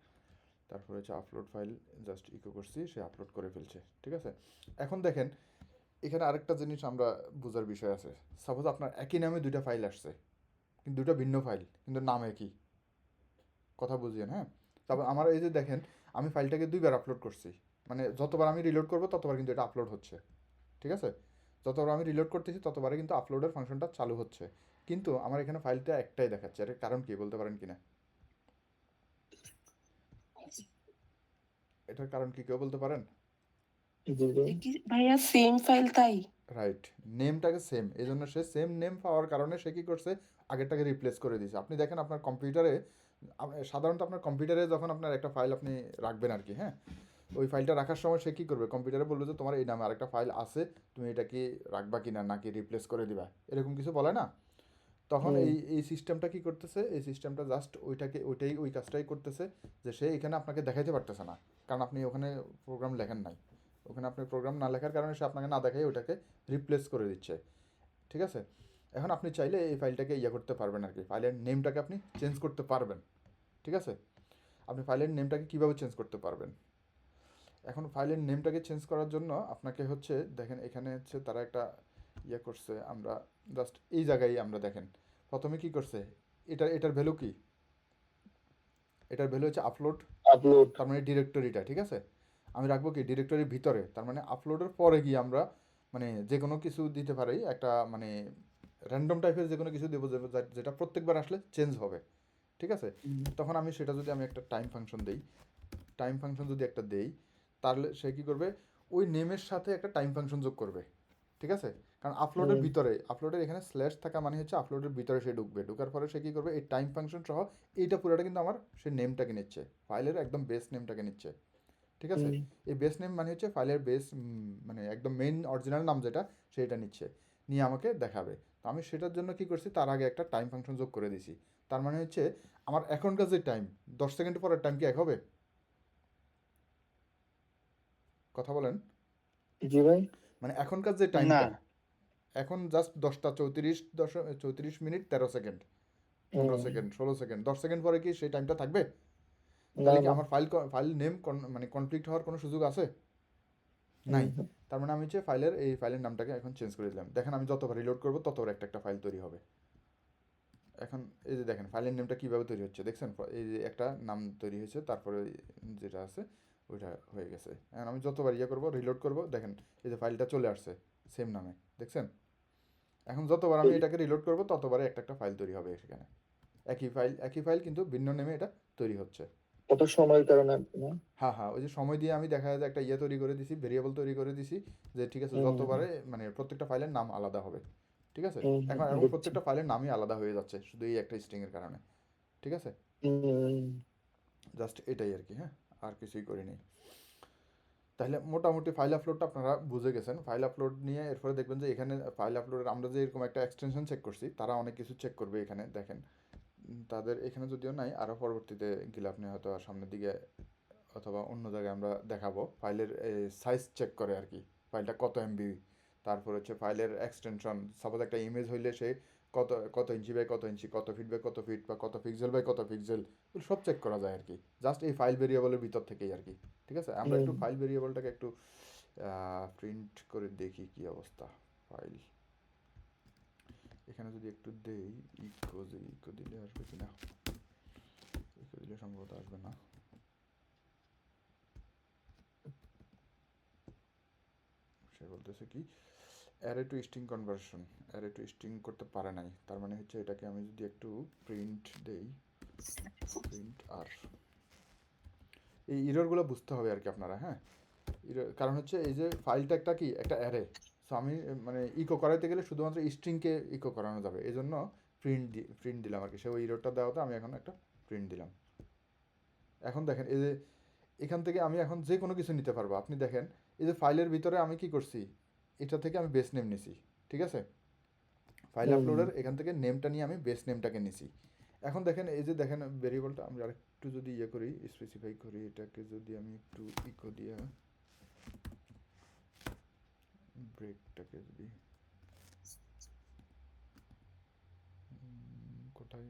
তারপরে হচ্ছে আপলোড ফাইল, জাস্ট ইকো করছি, সে আপলোড করে ফেলছে, ঠিক আছে? এখন দেখেন এখানে আরেকটা জিনিস আমরা বোঝার বিষয় আছে। সাপোজ আপনার একই নামে দুইটা ফাইল আসছে, কিন্তু দুইটা ভিন্ন ফাইল, কিন্তু নাম একই, কথা বুঝিয়েন, হ্যাঁ। তারপর আমার এই যে দেখেন, আমি ফাইলটাকে 2বার আপলোড করছি, মানে যতবার আমি রিলোড করবো ততবার কিন্তু এটা আপলোড হচ্ছে, ঠিক আছে? যতবার আমি রিলোড করতেছি ততবারে কিন্তু আপলোডের ফাংশনটা চালু হচ্ছে, কিন্তু আমার এখানে ফাইলটা একটাই দেখাচ্ছে। এর কারণ কি বলতে পারেন কিনা? এটার কারণ কি কেউ বলতে পারেন?
জি, জি।
ভাইয়া সেম ফাইল তাই?
রাইট, নেমটাকে সেম, এই জন্য সে সেম নেম পাওয়ার কারণে সে কী করছে, আগেরটাকে রিপ্লেস করে দিয়েছে। আপনি দেখেন আপনার কম্পিউটারে, সাধারণত আপনার কম্পিউটারে যখন আপনার একটা ফাইল আপনি রাখবেন আর কি, হ্যাঁ, ওই ফাইলটা রাখার সময় সে কী করবে, কম্পিউটারে বলবে যে তোমার এই নামে আরেকটা ফাইল আছে, তুমি এটা কি রাখবা কি না, নাকি রিপ্লেস করে দিবা, এরকম কিছু বলে না? তখন এই সিস্টেমটা কি করতেছে, এই সিস্টেমটা জাস্ট ওই কাজটাই করতেছে, যে সে এখানে আপনাকে দেখাইতে পারতেছে না, কারণ আপনি ওখানে প্রোগ্রাম লেখেন নাই। ওখানে আপনি প্রোগ্রাম না লেখার কারণে সে আপনাকে না দেখাই ওটাকে রিপ্লেস করে দিচ্ছে, ঠিক আছে? এখন আপনি চাইলে এই ফাইলটাকে করতে পারবেন আর কি, ফাইলের নেমটাকে আপনি চেঞ্জ করতে পারবেন, ঠিক আছে? আপনি ফাইলের নেমটাকে কীভাবে চেঞ্জ করতে পারবেন? এখন ফাইলের নেমটাকে চেঞ্জ করার জন্য আপনাকে হচ্ছে দেখেন এখানে হচ্ছে তারা একটা করছে, আমরা জাস্ট এই জায়গায় আমরা দেখেন প্রথমে কি করছে, এটার ভ্যালু কি, এটার ভ্যালু হচ্ছে আপলোড,
আপলোড।
তার মানে ডিরেক্টরিটা, ঠিক আছে? আমি রাখবো কি ডিরেক্টরির ভিতরে, তার মানে আপলোডের পরে গিয়ে আমরা মানে যে কোনো কিছু দিতে পারি, একটা মানে র্যান্ডম টাইপের যে কোনো কিছু দেবো যেটা প্রত্যেকবার আসলে চেঞ্জ হবে, ঠিক আছে? তখন আমি সেটা যদি আমি একটা টাইম ফাংশন দেই, টাইম ফাংশন যদি একটা দেই, তাহলে সে কী করবে, ওই নেমের সাথে একটা টাইম ফাংশন যোগ করবে, ঠিক আছে? কারণ আপলোডের ভিতরে, আপলোডের এখানে স্ল্যাশ থাকা মানে হচ্ছে আপলোডের ভিতরে সে ঢুকবে, ঢোকার পরে সে কী করবে, এই টাইম ফাংশন সহ এইটা পুরোটা কিন্তু আমার সে নেমটাকে নিচ্ছে, ফাইলের একদম বেস নেমটাকে নিচ্ছে, ঠিক আছে? এই বেস নেম মানে হচ্ছে ফাইলের বেস, মানে একদম মেইন অরিজিনাল নাম যেটা সেটা নিচ্ছে, নিয়ে আমাকে দেখাবে। তো আমি সেটার জন্য কি করছি, তার আগে একটা টাইম ফাংশন যোগ করে দিছি। তার মানে হচ্ছে আমার এখনকার যে টাইম, 10 সেকেন্ড পরের টাইম কি এক হবে? কথা বলেন।
জি ভাই।
মানে এখনকার যে
না,
টাইমটা, এখন জাস্ট 10টা 34 minute 13 second, 15 second, 16 second, 10 second পরে কি সেই টাইমটা থাকবে?
না
তাহলে কি
না।
আমার ফাইল নেম মানে কনফ্লিক্ট হওয়ার কোনো সুযোগ আছে? নাই। তার মানে আমি হচ্ছে ফাইলের নামটাকে এখন চেঞ্জ করে দিলাম। দেখেন আমি যতবার রিলোড করবো ততবার একটা একটা ফাইল তৈরি হবে। এখন এই যে দেখেন ফাইলের নেমটা কীভাবে তৈরি হচ্ছে দেখছেন, এই যে একটা নাম তৈরি হয়েছে, তারপরে যেটা আছে ওইটা হয়ে গেছে। এখন আমি যতবার ইয়ে করবো, রিলোড করবো, দেখেন এই যে ফাইলটা চলে আসছে সেম নামে, দেখছেন? এখন যতবার আমি এটাকে রিলোড করবো ততবারই একটা একটা ফাইল তৈরি হবে সেখানে, একই ফাইল কিন্তু ভিন্ন নেমে এটা তৈরি হচ্ছে।
ওটা সময়ের কারণে আর কি না?
হ্যাঁ হ্যাঁ, ওই যে সময় দিয়ে আমি দেখা যায় একটা ইয়ে তৈরি করে দিছি, ভেরিয়েবল তৈরি করে দিছি, যে ঠিক আছে যতবারে মানে প্রত্যেকটা ফাইলের নাম আলাদা হবে, ঠিক আছে? এখন
বুঝছি।
প্রত্যেকটা ফাইলের নামই আলাদা হয়ে যাচ্ছে শুধু এই একটা স্ট্রিংয়ের কারণে, ঠিক আছে? জাস্ট এটাই আর কি, হ্যাঁ, আর কিছুই করিনি। তাহলে মোটামুটি ফাইল আপলোডটা আপনারা বুঝে গেছেন। ফাইল আপলোড নিয়ে এরপরে দেখবেন যে এখানে ফাইল আপলোডের আমরা যে এরকম একটা এক্সটেনশন চেক করছি, তারা অনেক কিছু চেক করবে এখানে দেখেন। তাদের এখানে যদিও নাই, আরও পরবর্তীতে গেলে আপনি হয়তো আর সামনের দিকে অথবা অন্য জায়গায় আমরা দেখাবো, ফাইলের সাইজ চেক করে আর কি, ফাইলটা কত এমবি, তারপর হচ্ছে ফাইলের এক্সটেনশন, সাপোজ একটা ইমেজ হইলে সে কত কত ইঞ্চি বাই কত ইঞ্চি, কত ফিট বাই কত ফিট, বা কত পিক্সেল বাই কত পিক্সেল, সব চেক করা যায় আর কি, জাস্ট এই ফাইল ভেরিয়েবলের ভিতর থেকেই আর কি, ঠিক আছে? আমরা একটু ফাইল ভেরিয়েবলটাকে একটু প্রিন্ট করে দেখি কি অবস্থা। ফাইল এখানে যদি একটু দেই, ইকো দিলে আসবে কিনা, ইকো দিলে সম্ভবত আসবে না। সে বলতেছে কি array two string conversion, array two string করতে পারে নাই, তার মানে হচ্ছে এটাকে আমি যদি একটু প্রিন্ট দেই, প্রিন্ট আর, এই ইররগুলো বুঝতে হবে আর কি আপনারা, হ্যাঁ? কারণ হচ্ছে এই যে ফাইলটা একটা কি একটা অ্যারে, সো আমি মানে ইকো করাইতে গেলে শুধুমাত্র স্ট্রিংকে ইকো করানো যাবে, এই জন্য প্রিন্ট দিলাম আর কি, সে ওই ইররটা দেওয়াতে আমি এখন একটা প্রিন্ট দিলাম। এখন দেখেন এই যে এখান থেকে আমি এখন যে কোনো কিছু নিতে পারবো, আপনি দেখেন এই যে ফাইলের ভিতরে আমি কি করছি, এটা থেকে আমি বেস নেম নিছি, ঠিক আছে? ফাইল আপলোডের এখান থেকে নেমটা নিয়ে আমি বেস নেমটাকে নিছি। এখন দেখেন এই যে দেখেন ভেরিয়েবলটা আমি আরেকটু যদি ইয়ে করি, স্পেসিফাই করি, এটাকে যদি আমি একটু ইকো দিয়ে ব্রেকটাকে যদি কোথায়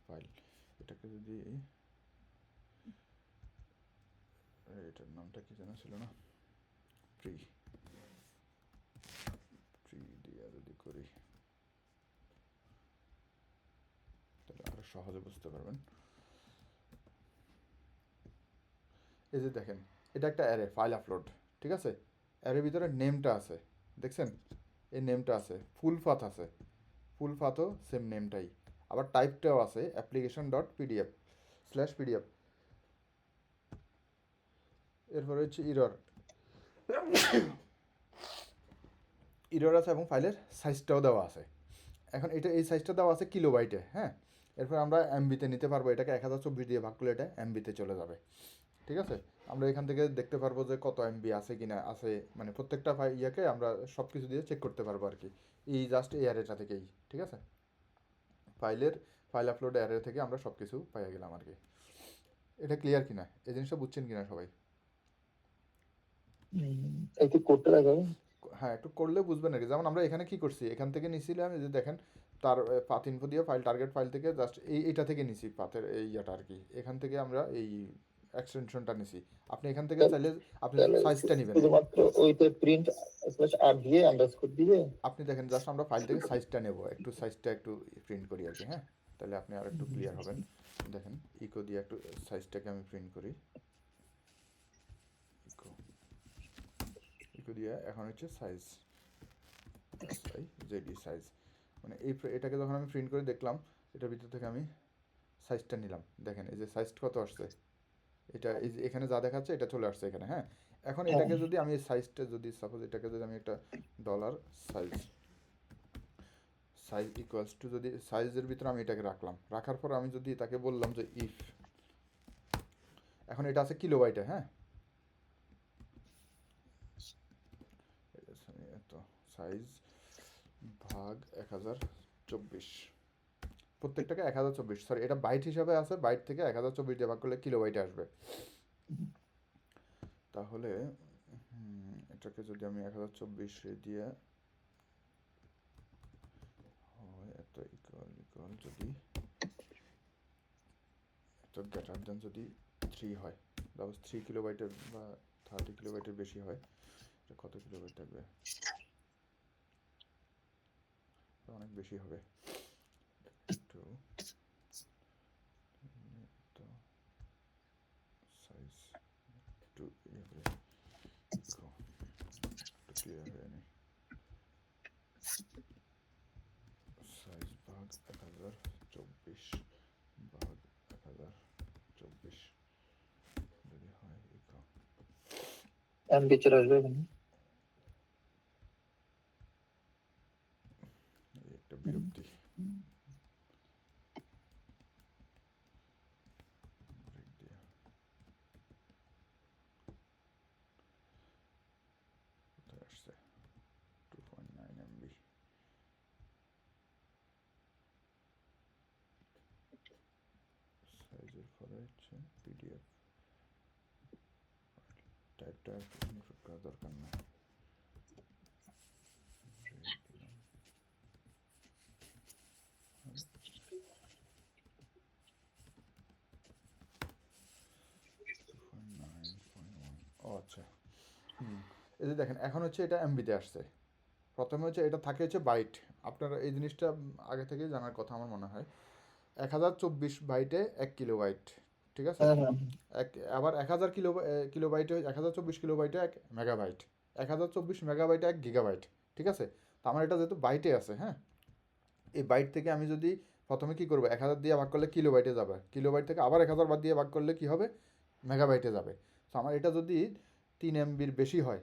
ফাইল, এটাকে যদি এটার নামটা কি জানা ছিল না, ট্রি দিয়ে যদি করি তাহলে আরো সহজে বুঝতে পারবেন। এই যে দেখেন এটা একটা অ্যারে ফাইল আপলোড, ঠিক আছে? অ্যারের ভিতরে নেমটা আছে, দেখছেন? এই নেমটা আছে, ফুল পাথ আছে, ফুল পাথও সেম নেমটাই, আবার টাইপটাও আছে application dot PDF slash PDF, এরপরে হচ্ছে ইরর আছে, এবং ফাইলের সাইজটাও দেওয়া আছে। এখন এটা এই সাইজটা দেওয়া আছে কিলোবাইটে, হ্যাঁ? এরপর আমরা এমবিতে নিতে পারবো, এটাকে 1024 দিয়ে ভাগ করলে এটা এমবিতে চলে যাবে, ঠিক আছে? আমরা এখান থেকে দেখতে পারবো যে কত এমবি আছে কি না আছে, মানে প্রত্যেকটা ইয়াকে আমরা সব কিছু দিয়ে চেক করতে পারবো আর কি, এই জাস্ট এই অ্যারেটা থেকেই, ঠিক আছে? ফাইল আপলোড অ্যারে থেকে আমরা সব কিছু পাইয়া গেলাম আর কি। এটা ক্লিয়ার কিনা, এই জিনিসটা বুঝছেন কিনা সবাই?
একটু করতে লাগাবে।
হ্যাঁ, একটু করলে বুঝবেন আর কি। যেমন আমরা এখানে কি করছি, এখান থেকে নিছিলাম, এই যে দেখেন তার পাথ ইনফো দিয়ে ফাইল টার্গেট ফাইল থেকে জাস্ট এইটা থেকে নিছি পাথের এই ইয়েটা আর কি, এখান থেকে আমরা এই এক্সটেনশনটা নিছি। আপনি এখান থেকে চাইলে আপনি
তাহলে
সাইজটা নেবেন,
শুধুমাত্র ওইটা প্রিন্ট স্ল্যাশ আর দিয়ে আন্ডারস্কোর দিবে।
আপনি দেখেন জাস্ট আমরা ফাইল থেকে সাইজটা নেব, একটু সাইজটা একটু প্রিন্ট করি আর কি, হ্যাঁ? তাহলে আপনি আর একটু ক্লিয়ার হবেন। দেখেন ইকো দিয়ে একটু সাইজটাকে আমি প্রিন্ট করি, ইকো দিয়ে এখন হচ্ছে সাইজ, জেডি সাইজ, মানে এটাকে যখন আমি প্রিন্ট করে দেখলাম, এটার ভিতর থেকে আমি সাইজটা নিলাম। দেখেন এই যে সাইজটা কত আসছে, এটা এই যে এখানে যা দেখাচ্ছে এটা চলে আসছে এখানে। হ্যাঁ, এখন
হ্যাঁ।
এটাকে যদি আমি সাইজটা যদি সাপোজ এটাকে যদি আমি একটা ডলার সাইজ ইকুয়ালস টু, যদি সাইজের ভিতরে আমি এটাকে রাখার পর আমি যদি তাকে বললাম যে ইফ, এখন এটা আছে কিলোবাইটে। হ্যাঁ, এত সাইজ ভাগ 1024, প্রত্যেকটাকে 1024, সরি এটা বাইট হিসাবে আছে, বাইট থেকে 1024 দিয়ে ভাগ করলে কিলোবাইটে আসবে। তাহলে এটাকে যদি আমি 1024 দিয়ে হয় এত ইকুয়াল যদি এত গ্রেটার দেন যদি 3 হয়, সাপোজ 3 কিলোবাইটের বা 30 কিলোবাইটের বেশি হয়, এটা কত কিলোবাইট থাকবে, অনেক বেশি হবে একটু, তো সাইজ একটু হবে, একটু ক্লিয়ার হয়ে নি, সাইজ ভাগ 1024 ভাগ 1024 যদি হয়
এমবি চলে আসবে এখানে।
এই একটা বিরক্তি। ব্রেক দিয়ে কোথায় আসছে 2.9 MB, সাইজের পরে হচ্ছে পিডিএফ, টাইপটা ইনপুট করা দরকার না, ও আচ্ছা। এই যে দেখেন এখন হচ্ছে এটা এমবিতে আসছে, প্রথমে হচ্ছে এটা থাকে হচ্ছে বাইট। আপনারা এই জিনিসটা আগে থেকেই জানার কথা আমার মনে হয়। 1024 বাইটে 1 কিলোবাইট, ঠিক আছে।
হ্যাঁ হ্যাঁ
আবার 1000 কিলোবাইটে 1024 কিলোবাইটে 1 মেগাবাইট, 1024 মেগাবাইটে 1 গিগাবাইট, ঠিক আছে। তো আমার এটা যেহেতু বাইটে আছে, হ্যাঁ, এই বাইট থেকে আমি যদি প্রথমে কি করবো, 1000 দিয়ে ভাগ করলে কিলোবাইটে যাবে, কিলোবাইট থেকে আবার 1000 বাদ দিয়ে ভাগ করলে কি হবে, মেগাবাইটে যাবে। তো আমার এটা যদি 3 MBর বেশি হয়,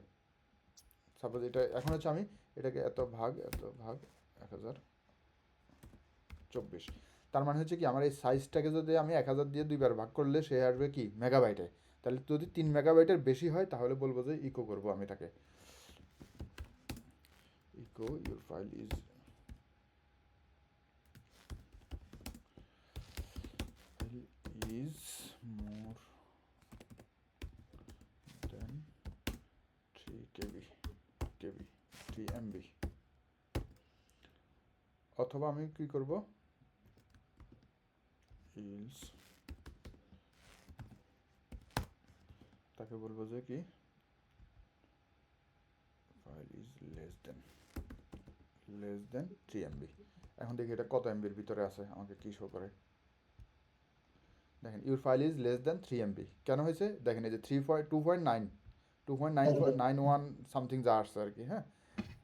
সাপোজ এটা এখন হচ্ছে আমি এটাকে এত ভাগ 1024, তার মানে হচ্ছে কি আমার এই সাইজটাকে যদি আমি 1000 দিয়ে 2বার ভাগ করলে সে আসবে কি মেগাবাইটে। তাহলে যদি 3 মেগাবাইটের বেশি হয় তাহলে বলবো যে ইকো করবো আমি এটাকে, echo your file is more than 3 MB, অথবা আমি কি করব, ইলস তাকে বলবো যে কি file is less than 3 MB। এখন দেখি এটা কত এমবির ভিতরে আছে, আমাকে কি শো করে। দেখেন your file is less than 3 MB কেন হয়েছে, দেখেন এই যে 2.91 সামথিং যা আসছে আর কি। হ্যাঁ,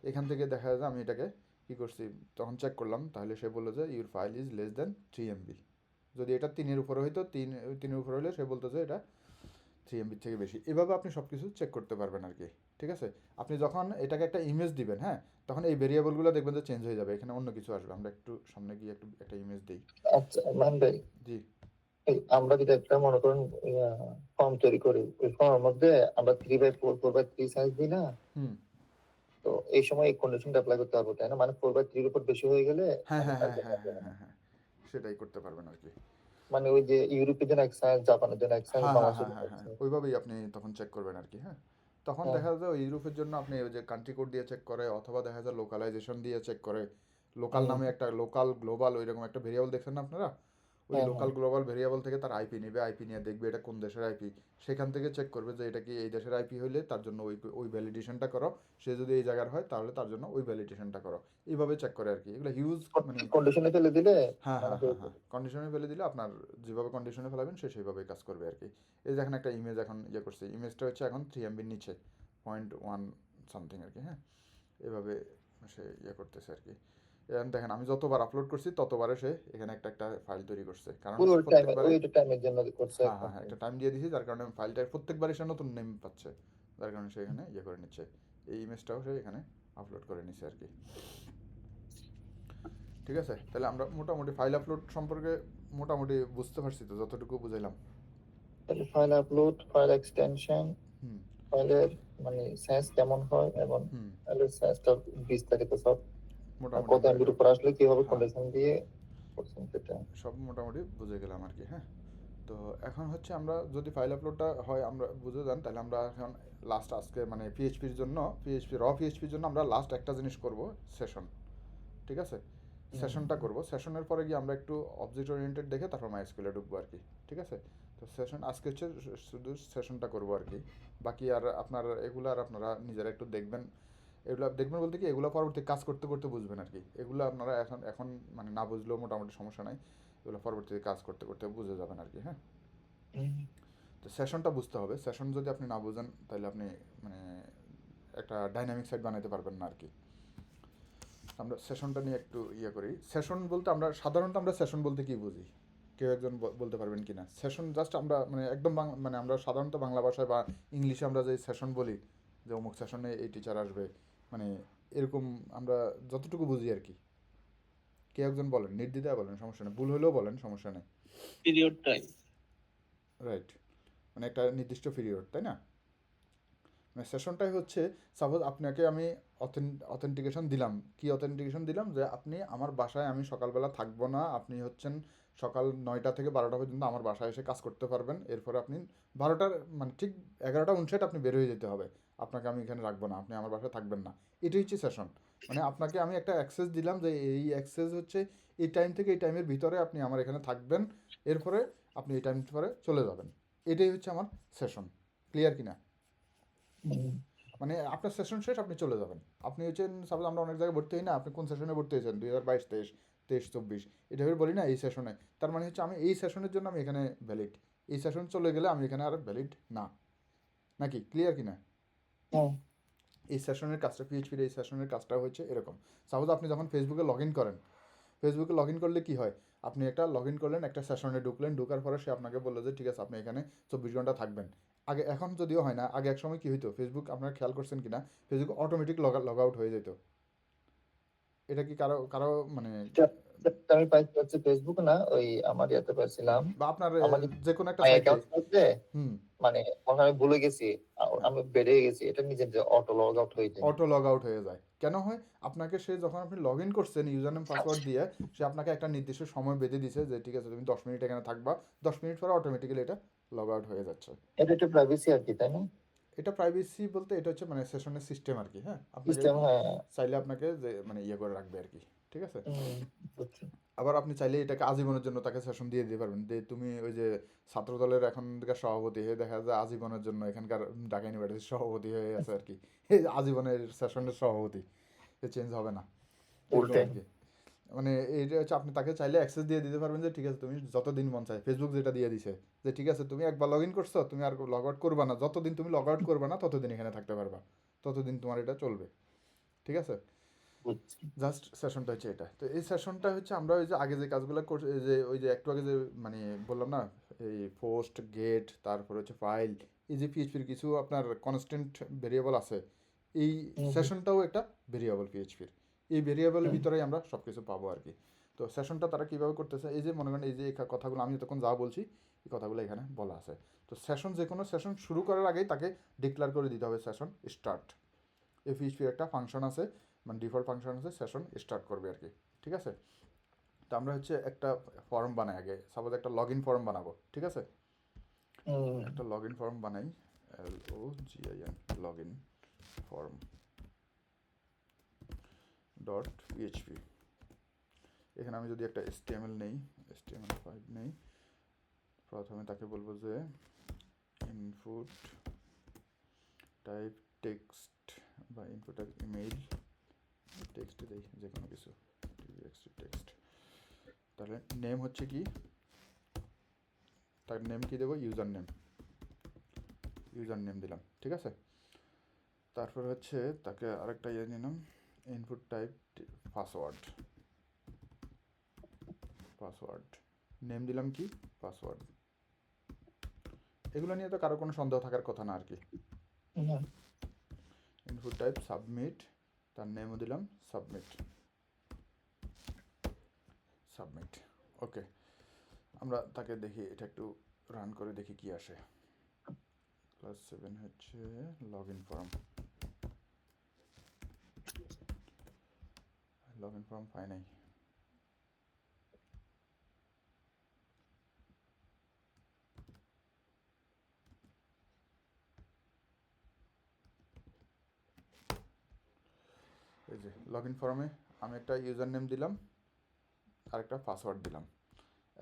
এখান থেকে দেখা যায় যে আমি এটাকে কী করছি, তখন চেক করলাম, তাহলে সে বললো যে your file is less than 3 MB। যদি এটা 3-এর উপরে হইতো, 3-এর উপরে হলে সে বলতো যে এটা 3 MB থেকে বেশি। এভাবে আপনি সব কিছু চেক করতে পারবেন আর কি, ঠিক আছে। আপনি যখন এটাকে একটা ইমেজ দিবেন, হ্যাঁ, তখন এই ভেরিয়েবলগুলো দেখবেন যে চেঞ্জ হয়ে যাবে, এখানে অন্য কিছু আসবে। আমরা একটু সামনে গিয়ে একটা ইমেজ দিই।
আচ্ছা মান ভাই,
জি,
এই আমরা যদি একটা মনে করেন ফর্ম তৈরি করি, ওই ফর্মের মধ্যে আমরা 3/4 4/3 সাইজ দিই না,
হুম,
তো এই সময় এই কন্ডিশনটা অ্যাপ্লাই করতে পারবো, তাই না? মানে 4/3 উপর বেশি হয়ে গেলে
হ্যাঁ
মানে
হ্যাঁ হ্যাঁ
কাজটা
হ্যাঁ
কাজ
হ্যাঁ
হবে না।
হ্যাঁ হ্যাঁ, সেটাই করতে পারবেন আর কি।
মানে ওই যে ইউরোপের জন্য এক সাইজ, জাপানের জন্য এক সাইজ,
হ্যাঁ হ্যাঁ
বাংলাদেশের
হ্যাঁ
জন্য
হ্যাঁ
এক
হ্যাঁ,
সাইজ।
ওইভাবেই আপনি তখন চেক করবেন আর কি। হ্যাঁ, তখন
হ্যাঁ
দেখা যায় ওই ইউরোপের জন্য আপনি ওই যে কান্ট্রি কোড দিয়ে চেক করে, অথবা দেখা যায় লোকালাইজেশন দিয়ে চেক করে। লোকাল নামে একটা লোকাল গ্লোবাল ওইরকম একটা ভেরিয়েবল দেখছেন না আপনারা, ওই
হ্যাঁ
লোকাল গ্লোবাল ভেরিয়েবল থেকে তার আইপি নেবে, আইপি নিয়ে দেখবে এটা কোন দেশের আইপি, সেখান থেকে চেক করবে যে এটা কি এই দেশের আইপি হইলে তার জন্য ওই ওই ভ্যালিডেশনটা করো, সে যদি এই জায়গার হয় তাহলে তার জন্য ওই ভ্যালিডেশনটা করো। এইভাবে চেক করে আর কি, এগুলো হিউজ মানে।
কন্ডিশনে ফেলে দিলে
হ্যাঁ
মানে
হ্যাঁ হ্যাঁ হ্যাঁ, কন্ডিশনে ফেলে দিলে আপনার যেভাবে কন্ডিশনে ফেলাবেন সে সেইভাবেই কাজ করবে আর কি। এই দেখেন একটা ইমেজ এখন ইয়ে করছে, ইমেজটা হচ্ছে এখন 3 MBর নিচে 0.1 সামথিং আর কি। হ্যাঁ, এভাবে সে ইয়ে করতেছে আর কি। এখন দেখেন আমি যতবার আপলোড করছি ততবারে সে এখানে একটা একটা ফাইল তৈরি করছে, কারণ
পুরো টাইম
প্রত্যেকবারে
ওই টাইমের জন্য করছে
হ্যাঁ
একটা।
হ্যাঁ হ্যাঁ একটা টাইম দিয়ে দিয়েছি, যার কারণে ফাইলটা প্রত্যেকবারে সে নতুন নেম পাচ্ছে, যার কারণে সে এখানে ইয়ে করে নিচ্ছে। এই ইমেজটাও সে এখানে আপলোড করে নিচ্ছে আর কি। ঠিক আছে, তাহলে আমরা মোটামুটি ফাইল আপলোড সম্পর্কে মোটামুটি বুঝতে পারছি তো, যতটুকু বুঝাইলাম।
তাহলে ফাইল আপলোড, ফাইল এক্সটেনশন,
হুম
ফাইলের মানে সাইজ কেমন হয় এবং
হুম
ফাইলের সাইজটা বিস্তারিত সব, আর
মোটামুটি
কত
আমরা
এমবির
এটা
উপর আসলে কিভাবে
হ্যাঁ
কন্ডিশন দিয়ে করছেন সেটা।
সব মোটামুটি বুঝে গেলাম আর কি। হ্যাঁ, তো এখন হচ্ছে আমরা যদি ফাইল আপলোডটা হয় আমরা বুঝে যান, তাহলে আমরা এখন লাস্ট আজকে মানে পিএইচপির জন্য, পিএইচপির জন্য আমরা লাস্ট একটা জিনিস করব, সেশন। ঠিক আছে, সেশনটা করব, সেশনের পরে গিয়ে আমরা একটু অবজেক্ট ওরিয়েন্টেড দেখে তারপর মাইএসকিউএলে ঢুকবো আর কি। ঠিক আছে, তো সেশন আজকে হচ্ছে শুধু সেশনটা করব আর কি। বাকি আর আপনার এগুলো আর আপনারা নিজেরা একটু দেখবেন, এগুলো দেখবেন বলতে কি এগুলো পরবর্তী কাজ করতে করতে বুঝবেন আর কি। এগুলো আপনারা এখন এখন মানে না বুঝলেও মোটামুটি সমস্যা নাই, এগুলো পরবর্তীতে কাজ করতে করতে বুঝে যাবেন আর কি। হ্যাঁ, তো সেশনটা বুঝতে হবে, সেশন যদি আপনি না বুঝেন তাহলে আপনি মানে একটা ডাইনামিক সাইট বানাতে পারবেন না আর কি। আমরা সেশনটা নিয়ে একটু ইয়ে করি। সেশন বলতে আমরা সাধারণত আমরা সেশন বলতে কি বুঝি, কেউ একজন বলতে পারবেন কি না? সেশন জাস্ট আমরা মানে একদম মানে আমরা সাধারণত বাংলা ভাষায় বা ইংলিশে আমরা যে সেশন বলি, যে অমুক সেশনে এই টিচার আসবে, মানে এরকম আমরা যতটুকু বুঝি আর কি। কেউ একজন বলেন, নির্দ্বিধায় বলেন, সমস্যা নেই, ভুল হলেও বলেন, সমস্যা নেই।
Period time.
রাইট, মানে একটা নির্দিষ্ট পিরিয়ড, তাই না? মানে সেশনটাই হচ্ছে, সাপোজ আপনাকে আমি অথেন্টিকেশন দিলাম, কি অথেন্টিকেশন দিলাম, যে আপনি আমার বাসায়, আমি সকালবেলা থাকবো না, আপনি হচ্ছেন সকাল 9টা থেকে 12টা পর্যন্ত আমার বাসায় এসে কাজ করতে পারবেন, এরপরে আপনি 12টার মানে ঠিক 11টা 59 আপনি বের হয়ে যেতে হবে, আপনাকে আমি এখানে রাখবো না, আপনি আমার বাসায় থাকবেন না। এটাই হচ্ছে সেশন। মানে আপনাকে আমি একটা অ্যাক্সেস দিলাম, যে এই অ্যাক্সেস হচ্ছে এই টাইম থেকে এই টাইমের ভিতরে আপনি আমার এখানে থাকবেন, এরপরে আপনি এই টাইম পরে চলে যাবেন। এটাই হচ্ছে আমার সেশন। ক্লিয়ার কিনা? মানে আপনার সেশন শেষ, আপনি চলে যাবেন। আপনি হচ্ছেন সাপোজ আমরা অনেক জায়গায় ভর্তি হই না, আপনি কোন সেশনে ভর্তি হয়েছেন 2022, 23, 23, 24, এটা ভেবে বলি না এই সেশনে, তার মানে হচ্ছে আমি এই সেশনের জন্য আমি এখানে ভ্যালিড, এই সেশন চলে গেলে আমি এখানে আর ভ্যালিড না। নাকি ক্লিয়ার কিনা? এই সেশনের কাজটা, পিএইচপির এই সেশনের কাজটা হচ্ছে এরকম। সাপোজ আপনি যখন ফেসবুকে লগ ইন করেন, ফেসবুকে লগ ইন করলে কী হয়, আপনি একটা লগ ইন করলেন, একটা সেশনে ঢুকলেন, ঢোকার পরে সে আপনাকে বললো যে ঠিক আছে আপনি এখানে 24 ঘন্টা থাকবেন। আগে, এখন যদিও হয় না, আগে এক সময় কী হইতো, ফেসবুক আপনারা খেয়াল করছেন কি না, ফেসবুক অটোমেটিক লগ আউট হয়ে যেত। এটা কি কারো কারো মানে
আমি পাইছি হচ্ছে ফেসবুক না, ওই আমার ইয়াতে পাইছিলাম
বা আপনার
আমার
যে কোনো একটা
মাই
সাইটে।
অ্যাকাউন্ট আছে,
হুম,
মানে মনে হয় আমি ভুলে গেছি,
হ্যাঁ,
আমি বেড়ে গেছি, এটা নিজে নিজে অটো লগ আউট হয়ে যায়।
অটো লগ আউট হয়ে যায়। কেন হয়? আপনাকে সে যখন আপনি লগ ইন করছেন ইউজার নেম পাসওয়ার্ড দিয়ে, সে আপনাকে একটা নির্দিষ্ট সময় বেঁধে দিছে যে ঠিক আছে তুমি 10 মিনিট এখানে থাকবা, 10 মিনিট পরে অটোমেটিক্যালি এটা লগ আউট হয়ে যাচ্ছে।
এটা একটু প্রাইভেসি আর কি, তাই না?
এটা প্রাইভেসি বলতে এটা হচ্ছে মানে সেশনের সিস্টেম আর কি। হ্যাঁ, আপনাকে
সিস্টেম, হ্যাঁ।
চাইলে আপনাকে যে মানে ইয়ে করে রাখবে আর কি। ঠিক আছে,
বুঝছি।
আবার আপনি চাইলে এটাকে আজীবনের জন্য তাকে সেশন দিয়ে দিতে পারবেন, যে তুমি ওই যে ছাত্রদলের এখনকার সভাপতি হয়ে দেখা যায় আজীবনের জন্য এখানকার ঢাকা ইউনিভার্সিটির সভাপতি হয়ে আছে আর কি, এই আজীবনের সেশনের সভাপতি, সে চেঞ্জ হবে না, এরকম
উল্টে।
আর কি। মানে এইটা হচ্ছে আপনি তাকে চাইলে অ্যাক্সেস দিয়ে দিতে পারবেন, যে ঠিক আছে তুমি যতদিন মন চায়, ফেসবুক যেটা দিয়ে দিছে, যে ঠিক আছে তুমি একবার লগ ইন করছো, তুমি আর লগ আউট করবা না, যতদিন তুমি লগ আউট করবা না ততদিন এখানে থাকতে পারবা, ততদিন তোমার এটা চলবে। ঠিক আছে,
বুঝছি।
জাস্ট সেশনটা হচ্ছে এটা। তো এই সেশনটা হচ্ছে আমরা ওই যে আগে যে কাজগুলো করছি, যে ওই যে একটু আগে যে মানে বললাম না, এই পোস্ট গেট, তারপর হচ্ছে ফাইল, এই যে পিএইচপির কিছু আপনার কনস্ট্যান্ট ভেরিয়েবল আছে, এই সেশনটাও একটা ভেরিয়েবল পিএইচপির। এই ভেরিয়েবলের ভিতরেই আমরা সব কিছু পাবো আর কি। তো সেশনটা তারা কীভাবে করতেছে, এই যে মনে করেন এই যে কথাগুলো আমি তখন যা বলছি, এই কথাগুলো এখানে বলা আছে। তো সেশন, যে কোনো সেশন শুরু করার আগেই তাকে ডিক্লেয়ার করে দিতে হবে সেশন স্টার্ট। এই পিএইচপির একটা ফাংশন আছে, মানে ডিফল্ট ফাংশন আছে, সেশন স্টার্ট করবে আর কি। ঠিক আছে, তো আমরা হচ্ছে একটা ফর্ম বানাই আগে, সাপোজ একটা লগ ইন ফর্ম বানাবো। ঠিক আছে, একটা লগ ইন ফর্ম বানাই, LOGIN log in form .php। এখানে আমি যদি একটা HTML নেই, HTML5 নেই, প্রথমে তাকে বলবো যে ইনপুট টাইপ টেক্সট বা ইনপুট টাইপ ইমেইল, টেক্সট দেই যে কোনো কিছু, টেক্সট। তাহলে নেম হচ্ছে কি, তার নেম কি দেবো, ইউজার নেম দিলাম। ঠিক আছে, তারপর হচ্ছে তাকে আরেকটা ইয়ে নিলাম, input type password, password name দিলাম কি পাসওয়ার্ড। এগুলো নিয়ে তো কারো কোনো সন্দেহ থাকার কথা না আর কি।
না।
ইনপুট টাইপ সাবমিট, তার নেমও দিলাম সাবমিট, সাবমিট। ওকে, আমরা তাকে দেখি, এটা একটু রান করে দেখি কি আসে। ক্লাস 7 হচ্ছে log in form, log in form পাই নাই। এই যে লগ ইন ফর্মে আমি একটা ইউজার নেম দিলাম আর একটা পাসওয়ার্ড দিলাম।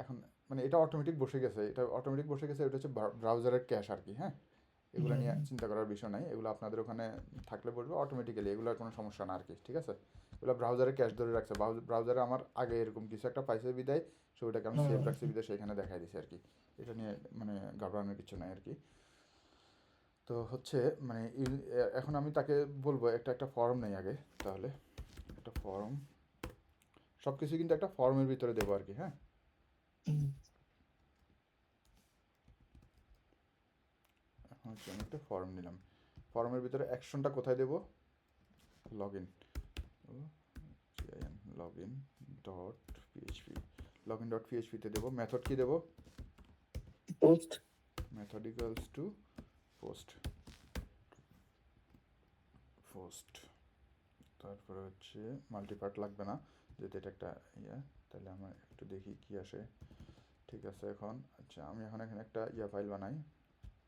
এখন মানে এটা অটোমেটিক বসে গেছে, এটা অটোমেটিক বসে গেছে, এটা হচ্ছে ব্রাউজারের ক্যাশ আর কি। হ্যাঁ, এগুলো নিয়ে চিন্তা করার বিষয় নাই, এগুলো আপনাদের ওখানে থাকলে বসবে অটোমেটিক্যালি, এগুলোর কোনো সমস্যা না আর কি। ঠিক আছে, এগুলো ব্রাউজারে ক্যাশ ধরে রাখছে, ব্রাউজারে আমার আগে এরকম কিছু একটা পাইছে বিদায়, সো ওটাকে আমি সেভ রাখছি বিদায় সেখানে দেখাই দিছি আর কি। এটা নিয়ে মানে ঘাবড়ানোর কিছু নাই আর কি। তো হচ্ছে মানে এখন আমি তাকে বলবো একটা ফর্ম নেই আগে, তাহলে একটা ফর্ম, সব কিছু কিন্তু একটা ফর্মের ভিতরে দেবো আর কি। হ্যাঁ, এখন হচ্ছে আমি একটা ফর্ম নিলাম, ফর্মের ভিতরে অ্যাকশনটা কোথায় দেবো, log in, log in dot PHP, log in dot পিএইচপিতে দেবো। মেথড কি দেবো,
post,
method equals to post, post. তারপরে হচ্ছে মাল্টিপার্ট লাগবে না যেহেতু এটা একটা ইয়া, তাহলে আমরা একটু দেখি কি আসে। ঠিক আছে, এখন আচ্ছা আমি এখন এখানে একটা ইয়া ফাইল বানাই,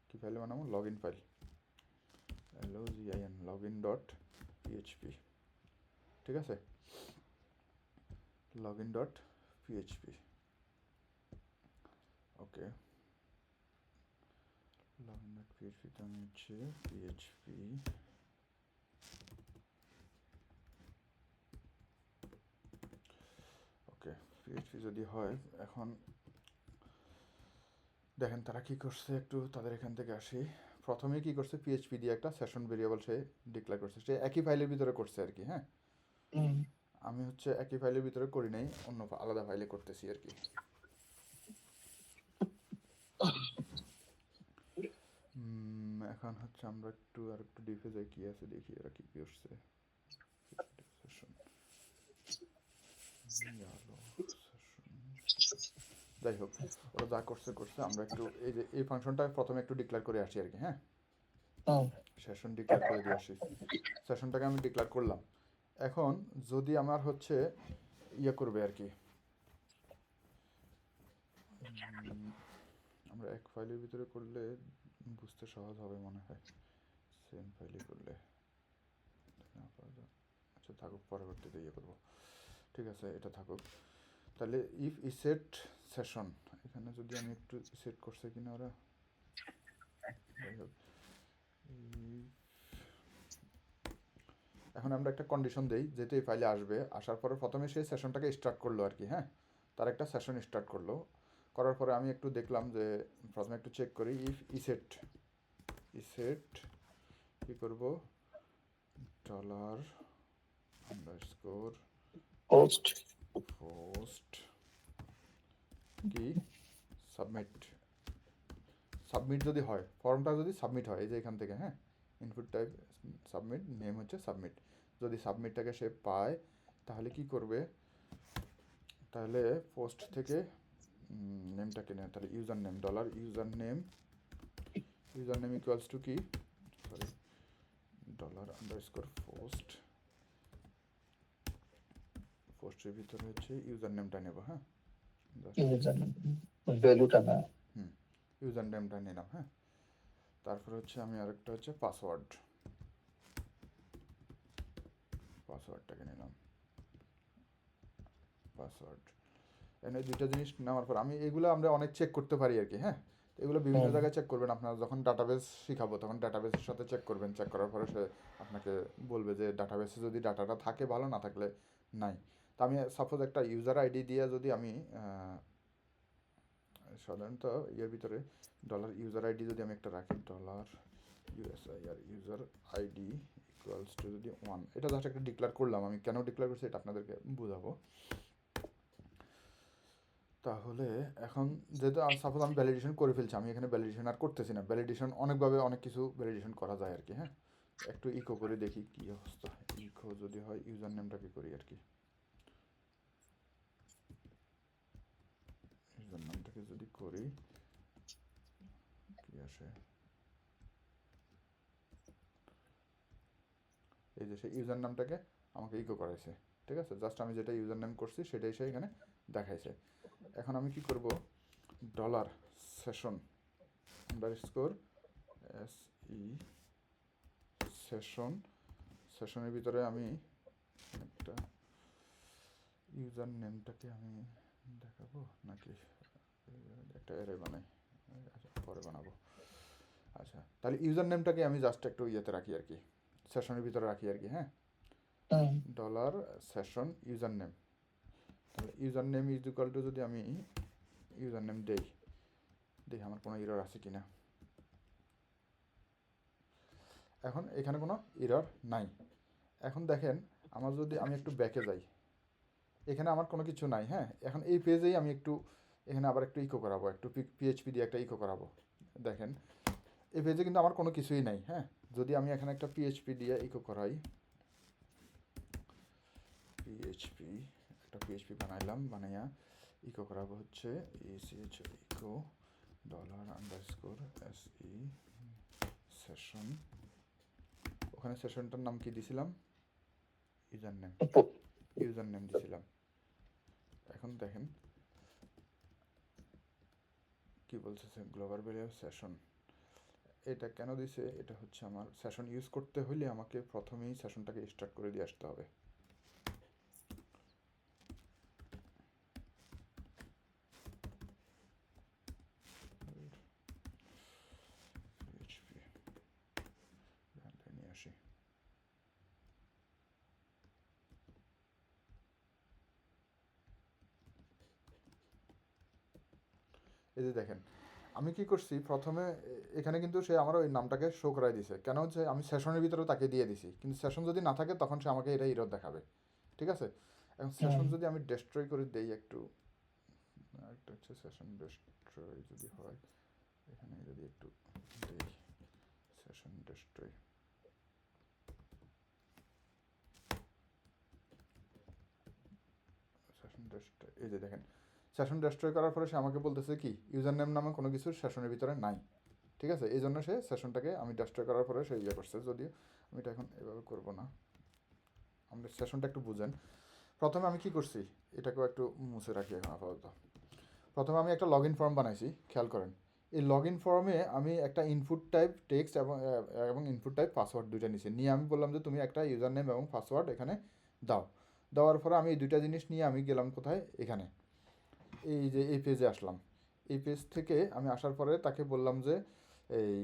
কি ফাইল বানাবো, log in file, LOGIN log in dot PHP. ঠিক আছে, log in dot PHP. Okay, log in dot পিএইচপিতে আমি হচ্ছে পিএইচপি ওকে, পিএইচপি যদি হয়, এখন দেখেন তারা কি করছে, একটু তাদের এখান থেকে আসি। প্রথমে কি করছে, পিএইচপি দিয়ে একটা সেশন ভেরিয়েবল সে ডিক্লেয়ার করছে, সে একই ফাইলের ভিতরে করছে আর কি। হ্যাঁ, আমি হচ্ছে একই ফাইলের ভিতরে করি নাই, অন্য আলাদা ফাইলে করতেছি আর কি। এখন হচ্ছে আমরা একটু আর একটু ডিপে যাই, কি আছে দেখি এরা কি করছে। যাই হোক, ওরা যা করছে করছে, আমরা একটু এই যে এই ফাংশনটা প্রথমে একটু ডিক্লেয়ার করে আসি আর কি। হ্যাঁ, সেশন ডিক্লেয়ার করে দিয়ে আসি, সেশনটাকে আমি ডিক্লেয়ার করলাম। এখন যদি আমার হচ্ছে ইয়ে করবে আর কি, আমরা এক ফাইলের ভিতরে করলে বুঝতে সহজ হবে মনে হয়, সেম ফাইলে করলে। আচ্ছা থাকুক, পরবর্তীতে ইয়ে করবো। ঠিক আছে, এটা থাকুক। তাহলে ইফ ইসেট সেশন, এখানে যদি আমি একটু সেট করছে কিনা ওরা, যাই হোক, এখন আমরা একটা কন্ডিশন দেই, যেহেতু এই ফাইলে আসবে, আসার পরে প্রথমে সেই সেশনটাকে স্টার্ট করলো আর কি। হ্যাঁ, তার একটা সেশন স্টার্ট করলো, করার পরে আমি একটু দেখলাম যে প্রথমে একটু চেক করি, ইফ ইসেট, ইসেট কী করবো, ডলার আন্ডারস্কোর
পোস্ট,
পোস্ট কি সাবমিট, সাবমিট যদি হয়, ফর্মটা যদি সাবমিট হয় এই যে এখান থেকে, হ্যাঁ, ইনপুট টাইপ সাবমিট, নেম হচ্ছে সাবমিট, যদি সাবমিটটাকে সে পায় তাহলে কি করবে, তাহলে পোস্ট থেকে নেমটাকে নেয়, তাহলে user name, dollar user name, user name equals to কি, সরি, ডলার আন্ডারস্কোর পোস্ট, পোস্টের ভিতরে হচ্ছে ইউজার নেমটা নেব। হ্যাঁ,
ভ্যালুটা না,
ইউজার নেমটা নিলাম। হ্যাঁ, তারপরে হচ্ছে আমি আরেকটা হচ্ছে পাসওয়ার্ড, পাসওয়ার্ডটাকে নিলাম, পাসওয়ার্ড। এখানে দুইটা জিনিস নেওয়ার পর আমি এগুলো আমরা অনেক চেক করতে পারি আর কি। হ্যাঁ, এগুলো বিভিন্ন জায়গায় চেক করবেন আপনারা, যখন ডাটাবেস শিখাবো তখন ডাটাবেসের সাথে চেক করবেন, চেক করার পরে সে আপনাকে বলবে যে ডাটাবেসে যদি ডাটাটা থাকে ভালো, না থাকলে নাই। তো আমি সাপোজ একটা ইউজার আইডি দিয়ে যদি আমি সাধারণত ইয়ের ভিতরে ডলার ইউজার আইডি যদি আমি একটা রাখি, dollar USIR user ID equals to যদি 1, এটা জাস্ট একটা ডিক্লেয়ার করলাম। আমি কেন ডিক্লেয়ার করছি এটা আপনাদেরকে বোঝাবো। তাহলে এখন যেহেতু সাপোজ আমি ভ্যালিডেশন করে ফেলছি, আমি এখানে ভ্যালিডেশন আর করতেছি না। ভ্যালিডেশন অনেকভাবে অনেক কিছু ভ্যালিডেশন করা যায় আর কি। হ্যাঁ, একটু ইকো করে দেখি কি অবস্থা। ইকো যদি হয় ইউজার নেমটাকে করি আর কি। ইউজার নামটাকে যদি করি কি আসে, এই যে সেই ইউজার নামটাকে আমাকে ইকো করাইছে। ঠিক আছে, জাস্ট আমি যেটা ইউজার নেম করছি সেটাই সে এখানে দেখাইছে। এখন আমি কি করব, ডলার সেশন আন্ডারস্কোর SE সেশনের ভিতরে আমি একটা ইউজার নেমটাকে আমি দেখাবো নাকি একটা অ্যারে বানাই, পরে বানাবো। আচ্ছা, তাহলে ইউজার নেমটাকে আমি জাস্ট একটু ইয়েতে রাখি আর কি, সেশনের ভিতরে রাখি আর কি। হ্যাঁ, ডলার সেশন ইউজার নেম, তাহলে user name is equal to যদি আমি ইউজার নেম দেই, দেখি আমার কোনো এরর আছে কি না। এখন এখানে কোনো এরর নাই। এখন দেখেন আমার যদি আমি একটু ব্যাকে যাই, এখানে আমার কোনো কিছু নাই। হ্যাঁ, এখন এই পেজেই আমি একটু এখানে আবার একটু ইকো করাবো, একটু PHP দিয়ে একটা ইকো করাবো। দেখেন এই পেজে কিন্তু আমার কোনো কিছুই নাই। হ্যাঁ, যদি আমি এখানে একটা PHP দিয়ে ইকো করাই, একটা PHP বানাইলাম, বানাইয়া ইকো করাবো হচ্ছে ECH echo dollar underscore SE session. ওখানে সেশনটার নাম কি দিছিলাম, ইউজার নেম দিছিলাম। এখন দেখেন কি বলতেছে, গ্লোবাল ভ্যালিউ সেশন। এটা কেন দিছে, এটা হচ্ছে আমার সেশন ইউজ করতে হলে আমাকে প্রথমেই সেশনটাকে স্টার্ট করে দিয়ে আসতে হবে। নিয়ে আসি, এই যে দেখেন আমি কি করছি, প্রথমে এখানে কিন্তু সে আমার ওই নামটাকে শো করাই দিছে। কেন হচ্ছে, আমি সেশনের ভিতরে তাকে দিয়ে দিছি, কিন্তু সেশন যদি না থাকে তখন সে আমাকে এটা এরর দেখাবে। ঠিক আছে, এখন সেশন যদি আমি ডেস্ট্রয় করে দেই একটু, একটা হচ্ছে সেশন ডেস্ট্রয় যদি হয়, এখানে যদি একটু দেই সেশন ডেস্ট্রয়, এই যে দেখেন সেশন ডেস্ট্রয় করার পরে সে আমাকে বলতেছে কি ইউজার নেম নামে কোনো কিছু সেশনের ভিতরে নাই। ঠিক আছে, এই জন্য সে সেশনটাকে আমি ডেস্ট্রয় করার পরে সে ইয়ে করছে। যদিও আমি এটা এখন এভাবে করবো না, আমাদের সেশনটা একটু বুঝেন। প্রথমে আমি কি করছি, এটাকেও একটু মুছে রাখি এখন আপাতত। প্রথমে আমি একটা লগ ইন ফর্ম বানাইছি, খেয়াল করেন। এই লগ ইন ফর্মে আমি একটা ইনপুট টাইপ টেক্সট এবং ইনপুট টাইপ পাসওয়ার্ড দুইটা নিয়েছি। নিয়ে আমি বললাম যে তুমি একটা ইউজার নেম এবং পাসওয়ার্ড এখানে দাও। দেওয়ার পরে আমি এই দুইটা জিনিস নিয়ে আমি গেলাম কোথায়, এখানে এই যে এই পেজে আসলাম। এই পেজ থেকে আমি আসার পরে তাকে বললাম যে এই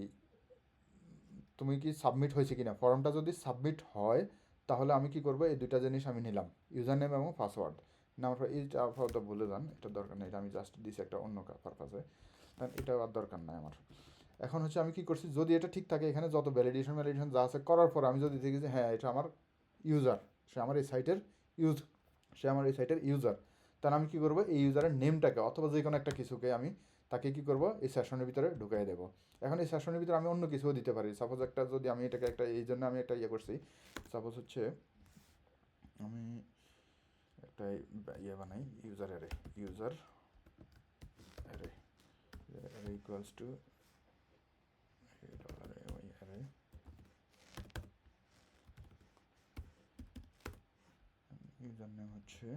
তুমি কি সাবমিট হয়েছে কিনা, ফর্মটা যদি সাবমিট হয় তাহলে আমি কি করব, এই দুইটা জিনিস আমি নিলাম, ইউজার নেম এবং পাসওয়ার্ড। নেওয়ার পর এইটা আপাতত ভুলে যান, এটা দরকার নেই, এটা আমি জাস্ট দিছি একটা অন্য পারপাসে, কারণ এটা আর দরকার নাই আমার। এখন হচ্ছে আমি কি করছি, যদি এটা ঠিক থাকে, এখানে যত ভ্যালিডেশন যা আছে করার পর আমি যদি দেখি যে হ্যাঁ এটা আমার ইউজার, সে আমার এই সাইটের ইউজার, তাহলে আমি কী করবো, এই ইউজারের নেমটাকে অথবা যে কোনো একটা কিছুকে আমি তাকে কী করবো, এই সেশনের ভিতরে ঢুকাই দেবো। এখন এই সেশনের ভিতরে আমি অন্য কিছুও দিতে পারি। সাপোজ একটা যদি আমি এটাকে একটা, এই জন্য আমি একটা ইয়ে করছি, সাপোজ হচ্ছে আমি একটা ইয়ে বানাই, user array equals to dollar array, user name হচ্ছে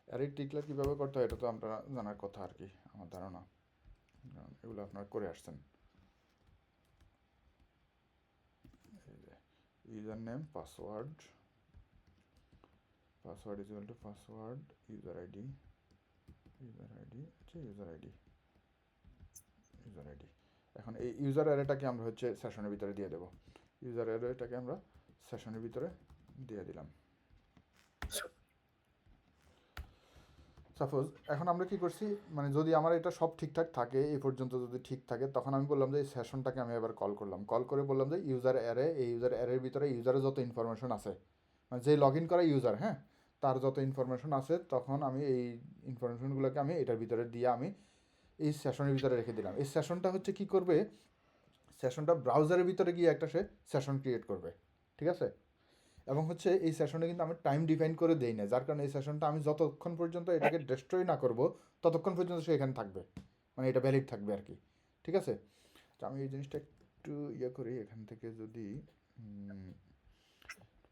অ্যারে ডিক্লেয়ার কীভাবে করতে হয় এটা তো আপনারা জানার কথা আর কি, আমার ধারণা, এগুলো আপনারা করে আসছেন। User name password is equal to password user ID আচ্ছা ইউজার আইডি। এখন এই ইউজার অ্যারেটাকে আমরা হচ্ছে সেশনের ভিতরে দিয়ে দেবো। ইউজার অ্যারেটাকে আমরা সেশনের ভিতরে দিয়ে দিলাম। সাপোজ এখন আমরা কি করছি, মানে যদি আমার এটা সব ঠিকঠাক থাকে, এই পর্যন্ত যদি ঠিক থাকে, তখন আমি বললাম যে এই সেশনটাকে আমি এবার কল করলাম, কল করে বললাম যে ইউজার অ্যারে, এই ইউজার অ্যারের ভিতরে ইউজারের যত ইনফরমেশন আছে, মানে যে লগ ইন করা ইউজার, হ্যাঁ, তার যত ইনফরমেশন আছে, তখন আমি এই ইনফরমেশনগুলোকে আমি এটার ভিতরে দিয়ে আমি এই সেশনের ভিতরে রেখে দিলাম। এই সেশনটা হচ্ছে কি করবে, সেশনটা ব্রাউজারের ভিতরে গিয়ে একটা সে সেশন ক্রিয়েট করবে, ঠিক আছে। এবং হচ্ছে এই সেশনে কিন্তু আমি টাইম ডিফাইন করে দেই না, যার কারণে এই সেশনটা আমি যতক্ষণ পর্যন্ত এটাকে ডিস্ট্রয় না করব ততক্ষণ পর্যন্ত সে এখানে থাকবে, মানে এটা ভ্যালিড থাকবে আর কি, ঠিক আছে। তো আমি এই জিনিসটা একটু ইয়ে করি, এখান থেকে যদি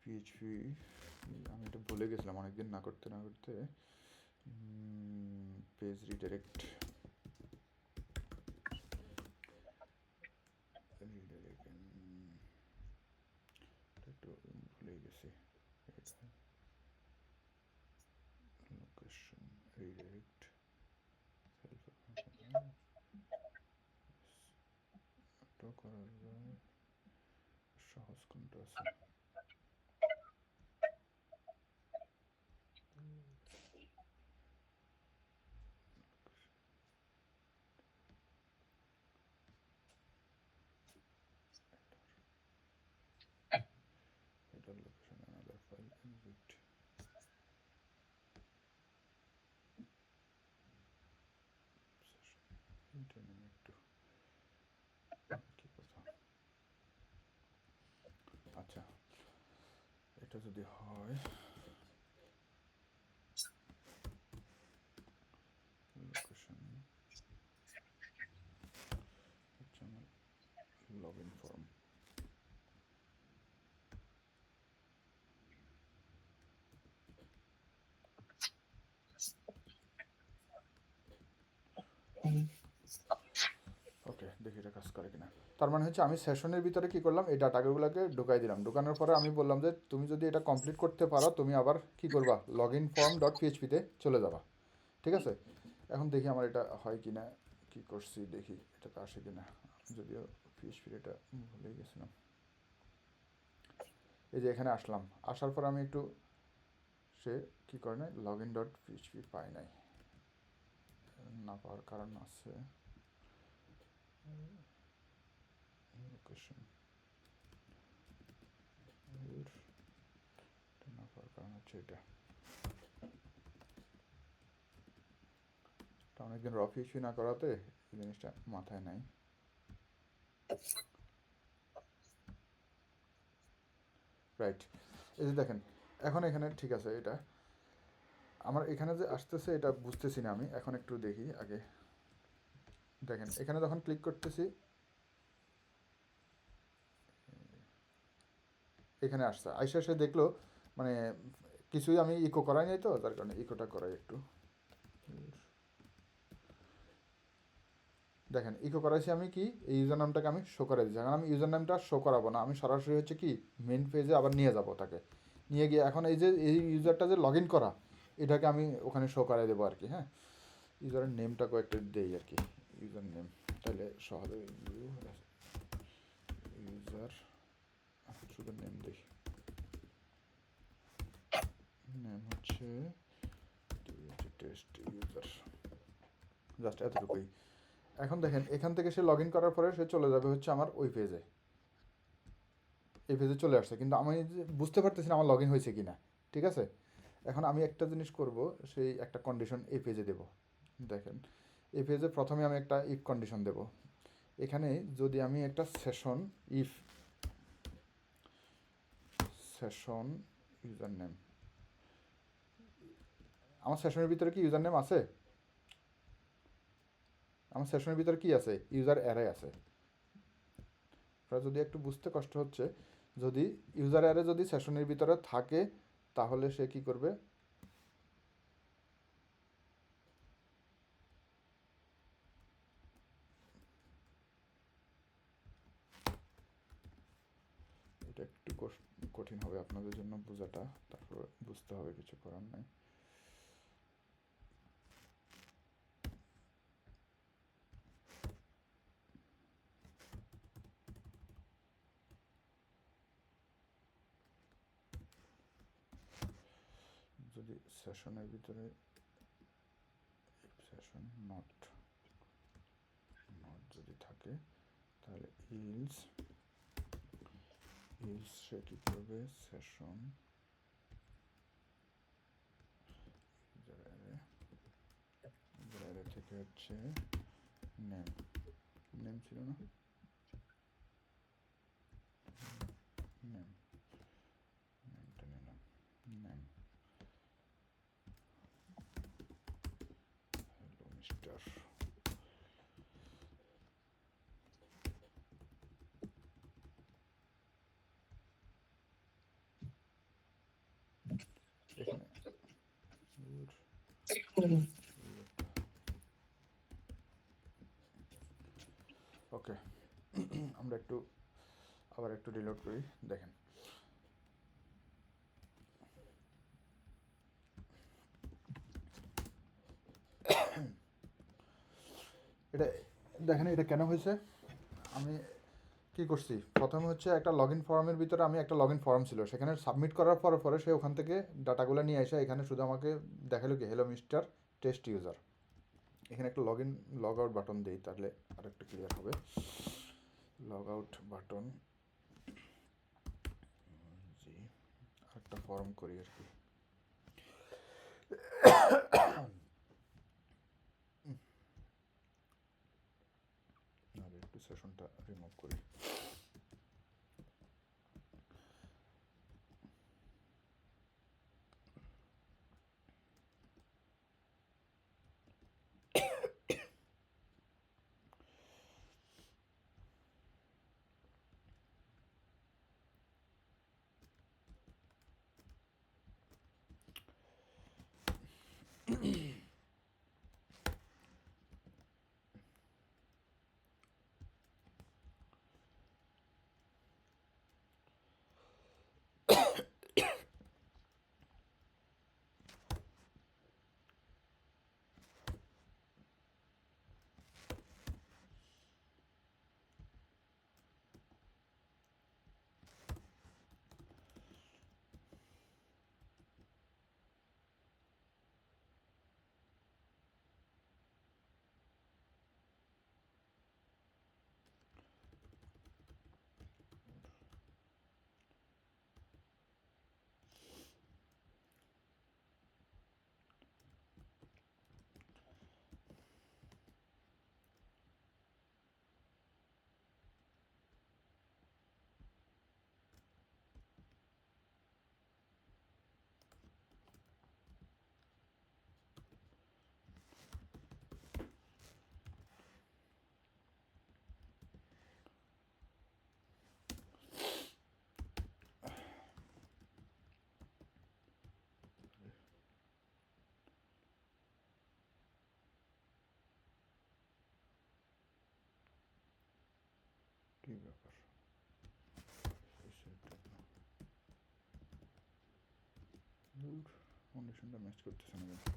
পিএইচপি, আমি এটা ভুলে গেছিলাম অনেকদিন না করতে না করতে, পেজ রিডাইরেক্ট, একটু ভুলে গেছি, লোকেশন রিডাইরেক্ট, এটা করার সহজ কোনটা আছে, এটা লোকেশন অ্যানাদার ফাইল এক্সিট, এটা নিয়ে একটু কি কথা। আচ্ছা, এটা যদি হয় লোকেশন হচ্ছে আমার লগ ইন ফর্ম, ওকে, দেখি এটা কাজ করে কিনা। তার মানে হচ্ছে আমি সেশনের ভিতরে কি করলাম, এই ডাটাগুলোকে ঢুকাই দিলাম, ঢুকানোর পরে আমি বললাম যে তুমি যদি এটা কমপ্লিট করতে পারো তুমি আবার কি করবা, লগ ইন ফর্ম ডট পিএইচপিতে চলে যাবা, ঠিক আছে। এখন দেখি আমার এটা হয় কি না, কী করছি দেখি এটাতে আসে কি না, যদিও পিএইচপির এটা ভুলেই গেছিলাম। এই যে এখানে আসলাম, আসার পর আমি একটু, সে কী করে নাই, লগ ইন ডট পিএইচপি পাই নাই, না পাওয়ার কারণ আছে লোকেশন, না পাওয়ার কারণ হচ্ছে এটা অনেকদিন রফ ইস্যু না করাতে এই জিনিসটা মাথায় নাই। রাইট, এই যে দেখেন এখন এখানে ঠিক আছে, এটা আমার এখানে যে আসতেছে এটা বুঝতেছি না আমি, এখন একটু দেখি আগে। দেখেন এখানে যখন ক্লিক করতেছি এখানে আসছে, আইসা সে দেখলো মানে কিছুই আমি ইকো করাই নাই, তো যার কারণে ইকোটা করাই একটু। দেখেন ইকো করাইছি আমি কি, এই ইউজার নামটাকে আমি শো করে দিচ্ছি, এখন আমি ইউজার নামটা শো করাবো না, আমি সরাসরি হচ্ছে কি মেন পেজে আবার নিয়ে যাব তাকে, নিয়ে গিয়ে এখন এই যে এই ইউজারটা যে লগ ইন করা এটাকে আমি ওখানে শো করাই দেবো আর কি। হ্যাঁ, ইউজারের নেমটা কয়েকটা দেই আর কি, ইউজার নেম, তাহলে সহজে ইউজার শুধু নেম দিই, নেম হচ্ছে টেস্ট ইউজার, জাস্ট এতটুকুই। এখন দেখেন এখান থেকে সে লগ ইন করার পরে সে চলে যাবে হচ্ছে আমার ওই পেজে, এই পেজে চলে আসছে, কিন্তু আমি বুঝতে পারতেছি না আমার লগ ইন হয়েছে কি না, ঠিক আছে। এখন আমি একটা জিনিস করব, সেই একটা কন্ডিশন এই পেজে দেব। দেখেন এই পেজে প্রথমে আমি একটা ইফ কন্ডিশন দেব, এখানে যদি আমি একটা session if session user name, আমার সেশনের ভিতরে কি ইউজার নেম আছে, আমার সেশনের ভিতরে কি আছে, ইউজার অ্যারে আছে। আপনারা যদি একটু বুঝতে কষ্ট হচ্ছে, যদি ইউজার অ্যারে যদি সেশনের ভিতরে থাকে তাহলে সে কি করবে, এটা একটু কঠিন হবে আপনাদের জন্য বোঝাটা, তারপর বুঝতে হবে, কিছু করার নাই। যদি সেশনের ভিতরে সেশন নট যদি থাকে তাহলে ইলস সে কি করবে, সেশন ইউজার থেকে হচ্ছে নেম ছিল না, নেমটা নিলাম, নেম হ্যালো মিস্টার। এখানে ওকে আমরা আবার একটু রিলোড করি, দেখেন এটা, দেখেন এটা কেন হয়েছে। আমি কি করছি, প্রথমে হচ্ছে একটা লগ ইন ফর্মের ভিতরে আমি একটা লগ ইন ফর্ম ছিল, সেখানে সাবমিট করার পরে সে ওখান থেকে ডাটাগুলো নিয়ে এসে এখানে শুধু আমাকে দেখালো কি হ্যালো মিস্টার টেস্ট ইউজার। এখানে একটা লগ আউট বাটন দিই তাহলে আর একটু ক্লিয়ার হবে। লগ আউট বাটন, জি আরেকটা ফর্ম করি আর কি। আর একটু সেশনটা রিমুভ করি। কি ব্যাপার, কন্ডিশনটা ম্যাচ করতেছে না কিন্তু।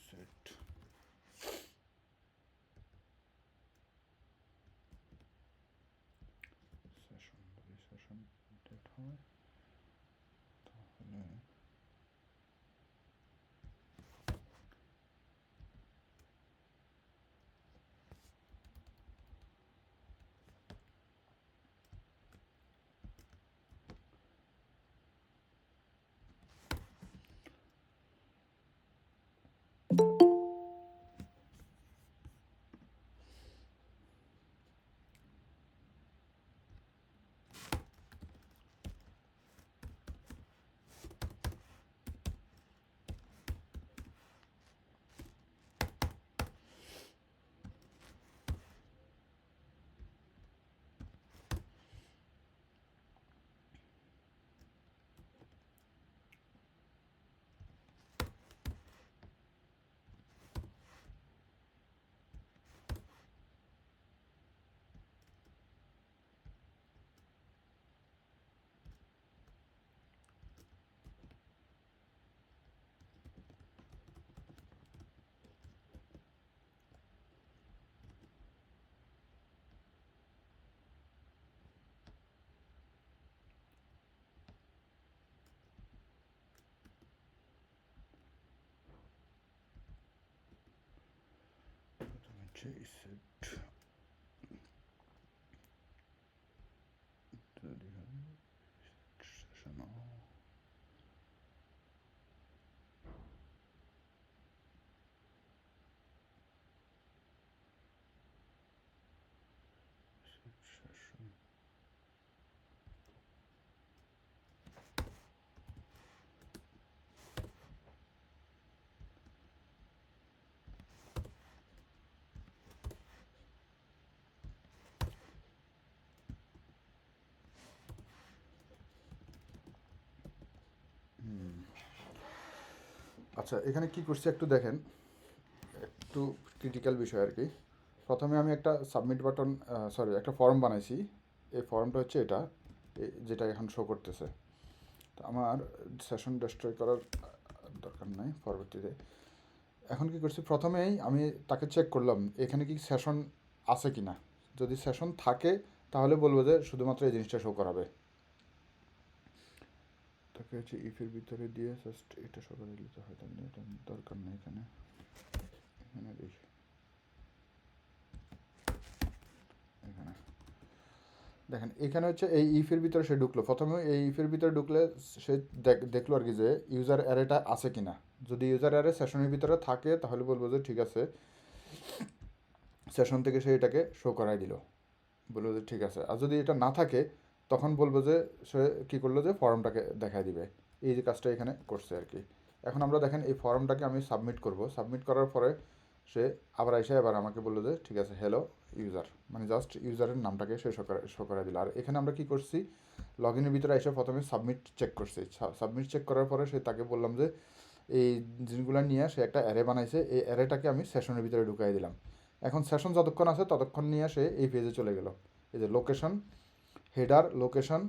সেট সেশন, যদি সেশন ডেট হয় তাহলে JSet তৈরি হবে session session আচ্ছা এখানে কি করছি একটু দেখেন, একটু ক্রিটিক্যাল বিষয় আর কি। প্রথমে আমি একটা সাবমিট বাটন সরি একটা ফর্ম বানাইছি। এই ফর্মটা হচ্ছে এটা যেটা এখন শো করতেছে। তো আমার সেশন ডেস্ট্রয় করার দরকার নাই পরবর্তীতে। এখন কি করছি, প্রথমেই আমি তাকে চেক করলাম এখানে কি সেশন আছে কি না। যদি সেশন থাকে তাহলে বলবো যে শুধুমাত্র এই জিনিসটা শো করাবে। তাকে হচ্ছে ইফের ভিতরে দিয়ে জাস্ট এটা শো করে দিতে হয়, তাহলে এটা দরকার নেই এখানে। এখানে দেখি, এখানে দেখেন এখানে হচ্ছে এই ইফের ভিতরে সে ঢুকলো। প্রথমে এই ইফের ভিতরে ঢুকলে সে দেখলো আর কি যে ইউজার অ্যারেটা আছে কি না। যদি ইউজার অ্যারে সেশনের ভিতরে থাকে তাহলে বলবো যে ঠিক আছে, সেশন থেকে সে এটাকে শো করাই দিল, বলবো যে ঠিক আছে। আর যদি এটা না থাকে তখন বলবো যে সে কী করলো যে ফর্মটাকে দেখাই দিবে। এই যে কাজটা এখানে করছে আর কি। এখন আমরা দেখেন এই ফর্মটাকে আমি সাবমিট করব। সাবমিট করার পরে সে আবার এসে এবার আমাকে বললো যে ঠিক আছে হ্যালো ইউজার, মানে জাস্ট ইউজারের নামটাকে সে শো করে দিল। আর এখানে আমরা কি করছি, লগ ইনের ভিতরে এসে প্রথমে সাবমিট চেক করছি। সাবমিট চেক করার পরে সে তাকে বললাম যে এই জিনিসগুলো নিয়ে সে একটা অ্যারে বানাইছে, এই অ্যারেটাকে আমি সেশনের ভিতরে ঢুকাই দিলাম। এখন সেশন যতক্ষণ আছে ততক্ষণ নিয়ে সে এই পেজে চলে গেল। এই যে লোকেশন, হেডার লোকেশন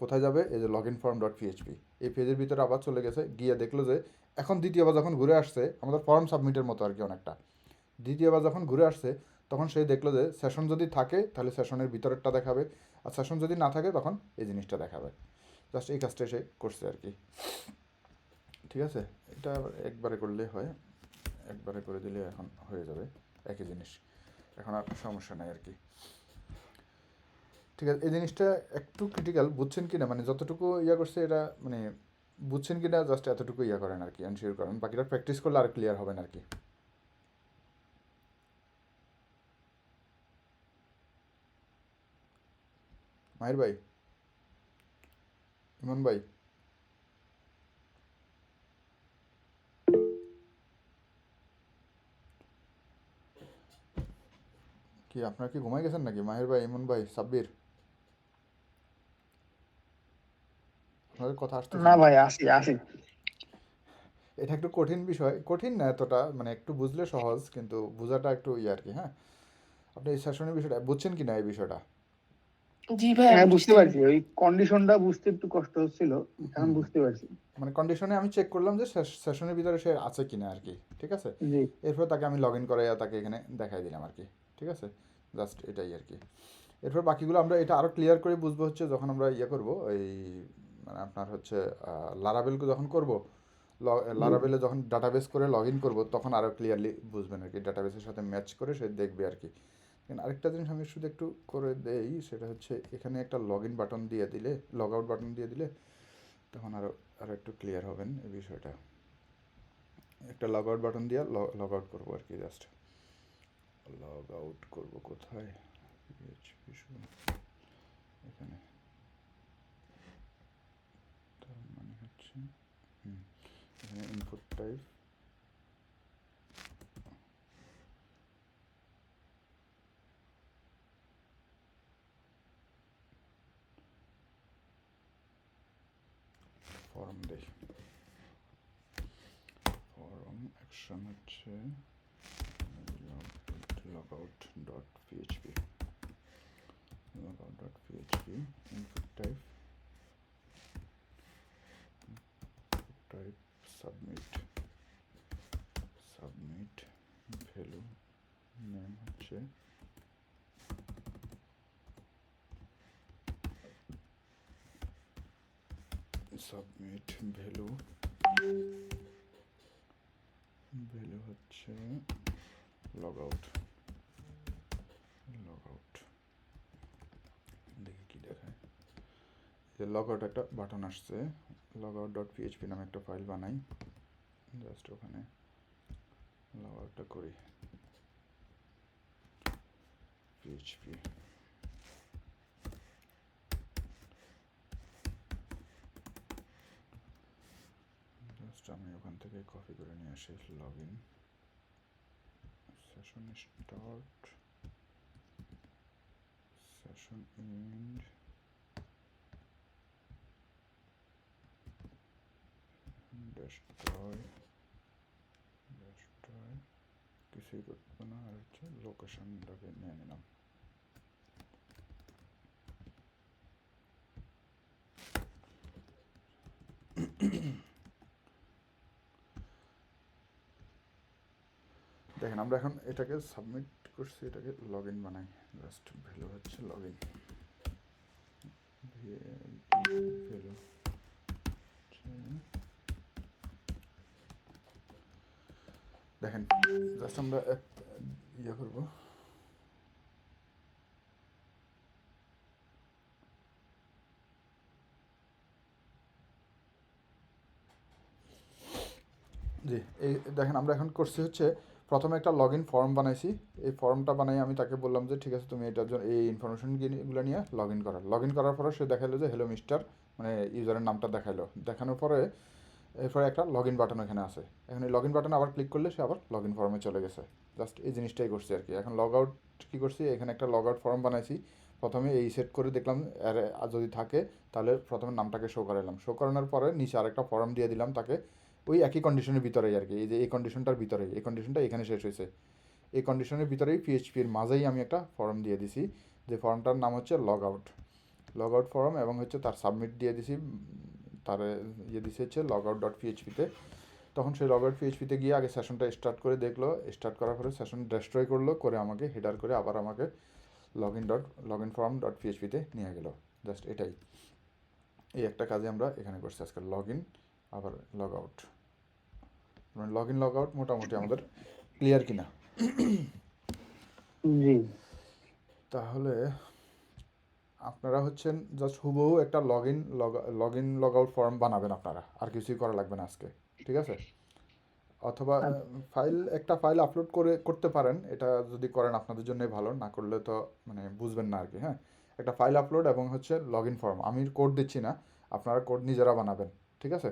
কোথায় যাবে, এই যে log in form dot PHP, এই পেজের ভিতরে আবার চলে গেছে। গিয়ে দেখলো যে এখন দ্বিতীয়বার যখন ঘুরে আসছে, আমাদের ফর্ম সাবমিটের মতো আর কি অনেকটা, দ্বিতীয়বার যখন ঘুরে আসছে তখন সে দেখলো যে সেশন যদি থাকে তাহলে সেশনের ভিতরেরটা দেখাবে, আর সেশন যদি না থাকে তখন এই জিনিসটা দেখাবে। জাস্ট এই কাজটা সে করছে আর কি। ঠিক আছে, এটা একবারে করলে হয়, একবারে করে দিলে এখন হয়ে যাবে একই জিনিস, এখন আর সমস্যা নাই আর কি। ঠিক আছে, এই জিনিসটা একটু ক্রিটিক্যাল, বুঝছেন কি না, মানে যতটুকু ইয়া করছে এটা মানে বুঝছেন কি না জাস্ট এতটুকু ইয়া করেন আর কি, এনশিওর করেন, বাকিটা প্র্যাকটিস করলে আর ক্লিয়ার হবেন আর কি। মাহির ভাই, ইমন ভাই, কি আপনারা কি ঘুমাই গেছেন নাকি? মাহির ভাই, ইমন ভাই, সাব্বির, আপনাদের কথা আসতেছে
না
না?
ভাই, আসি আসি।
এটা একটু কঠিন বিষয়, কঠিন না এতটা, মানে একটু বুঝলে সহজ, কিন্তু বোঝাটা একটু ইয়ে আর কি। হ্যাঁ, আপনি এই সেশনের বিষয়টা বুঝছেন কি না, এই বিষয়টা?
জি ভাইয়া
হ্যাঁ বুঝতে
বুঝছি।
পারছি, ওই কন্ডিশনটা বুঝতে একটু কষ্ট হচ্ছিল, এখন
হুম,
বুঝতে পারছি।
মানে কন্ডিশনে আমি চেক করলাম যে সেশনের ভিতরে সে আছে কিনা আর কি। ঠিক আছে,
জি।
এরপর তাকে আমি লগ ইন করে তাকে এখানে দেখাই দিলাম আর কি। ঠিক আছে, জাস্ট এটাই আর কি। এরপর বাকিগুলো আমরা এটা আরও ক্লিয়ার করে বুঝবো হচ্ছে যখন আমরা ইয়ে করবো, এই মানে আপনার হচ্ছে লারাবেলকে যখন করবো,
জি।
লারাবেলে যখন ডাটাবেস করে লগ ইন করবো তখন আরও ক্লিয়ারলি বুঝবেন আর কি, ডাটাবেসের সাথে ম্যাচ করে সে দেখবে আর কি। কিন্তু আরেকটা জিনিস আমি শুধু একটু করে দেই, সেটা হচ্ছে এখানে একটা লগ ইন বাটন দিয়ে দিলে, লগ আউট বাটন দিয়ে দিলে তখন আরও আরও একটু ক্লিয়ার হবেন এই বিষয়টা। একটা লগ আউট বাটন দিয়ে লগ আউট করবো আর কি, জাস্ট লগ আউট করবো কোথায়, PHP শুরু এখানে, তার মানে হচ্ছে এখানে ইনপুট টাইপ, ফর্ম দেখি, ফর্ম অ্যাকশন হচ্ছে log out dot PHP, log out dot PHP, input type, type submit, submit value, name হচ্ছে সাবমিট ভ্যালু, ভ্যালু হচ্ছে লগ আউট। ওকে, লগ আউট একটা বাটন আসছে, লগ আউট ডট পিএইচপি নামে একটা file বানাই, just ওখানে log আউটটা করি পিএইচপি। জাস্ট আমি ওখান থেকে কপি করে নিয়ে আসি, log in, session start, session end, destroy, কিছুই করবো না, আর হচ্ছে লোকেশনটাকে নিয়ে নিলাম। দেখেন আমরা এখন এটাকে সাবমিট করছি, এটাকে লগ ইন বানাই, জাস্ট ভ্যালু হচ্ছে লগ ইন, ভ্যালু দেখেন, জাস্ট আমরা ইয়ে করবো, জি এই দেখেন আমরা এখন করছি হচ্ছে প্রথমে একটা লগ ইন ফর্ম বানাইছি, এই ফর্মটা বানাই আমি তাকে বললাম যে ঠিক আছে তুমি এটার জন্য এই ইনফরমেশনগুলো নিয়ে লগ ইন করার পরে সে দেখালো যে হ্যালো মিস্টার, মানে ইউজারের নামটা দেখালো, দেখানোর পরে এরপরে একটা লগ ইন বাটন এখানে আছে, এখন এই লগ ইন বাটন আবার ক্লিক করলে সে আবার লগ ইন ফর্মে চলে গেছে, জাস্ট এই জিনিসটাই করছি আর কি। এখন লগ আউট কী করছি, এখানে একটা লগ আউট ফর্ম বানাইছি, প্রথমে এই সেট করে দেখলাম, আর যদি থাকে তাহলে প্রথমে নামটাকে শো করালাম, শো করানোর পরে নিচে আরেকটা ফর্ম দিয়ে দিলাম তাকে, ওই একই কন্ডিশনের ভিতরেই আর কি, এই যে এই কন্ডিশনটার ভিতরেই, এই কন্ডিশনটা এখানে শেষ হয়েছে, এই কন্ডিশনের ভিতরেই পিএইচপির মাঝেই আমি একটা ফর্ম দিয়ে দিছি, যে ফর্মটার নাম হচ্ছে লগ আউট ফর্ম, এবং হচ্ছে তার সাবমিট দিয়ে দিছি, তার ইয়ে দিছে হচ্ছে লগ আউট ডট পিএইচপিতে। তখন সেই লগ আউট পিএইচপিতে গিয়ে আগে সেশনটা স্টার্ট করে দেখলো, স্টার্ট করার পরে সেশন ডেস্ট্রয় করলো, করে আমাকে হেডার করে আবার আমাকে লগ ইন ফর্ম ডট পিএইচপিতে নিয়ে গেলো, জাস্ট এটাই, এই একটা কাজে আমরা এখানে করছি আজকে, লগ ইন আবার লগ আউট, মানে লগ ইন লগ আউট মোটামুটি আমাদের ক্লিয়ার কিনা।
জি
তাহলে আপনারা হচ্ছেন জাস্ট হুবহু একটা log in log out form বানাবেন আপনারা, আর কিছুই করা লাগবে না আজকে, ঠিক আছে? অথবা একটা ফাইল আপলোড করতে পারেন, এটা যদি করেন আপনাদের জন্যই ভালো, না করলে তো মানে বুঝবেন না আর কি। হ্যাঁ, একটা ফাইল আপলোড এবং হচ্ছে লগ ইন ফর্ম, আমি কোড দিচ্ছি না, আপনারা কোড নিজেরা বানাবেন, ঠিক আছে?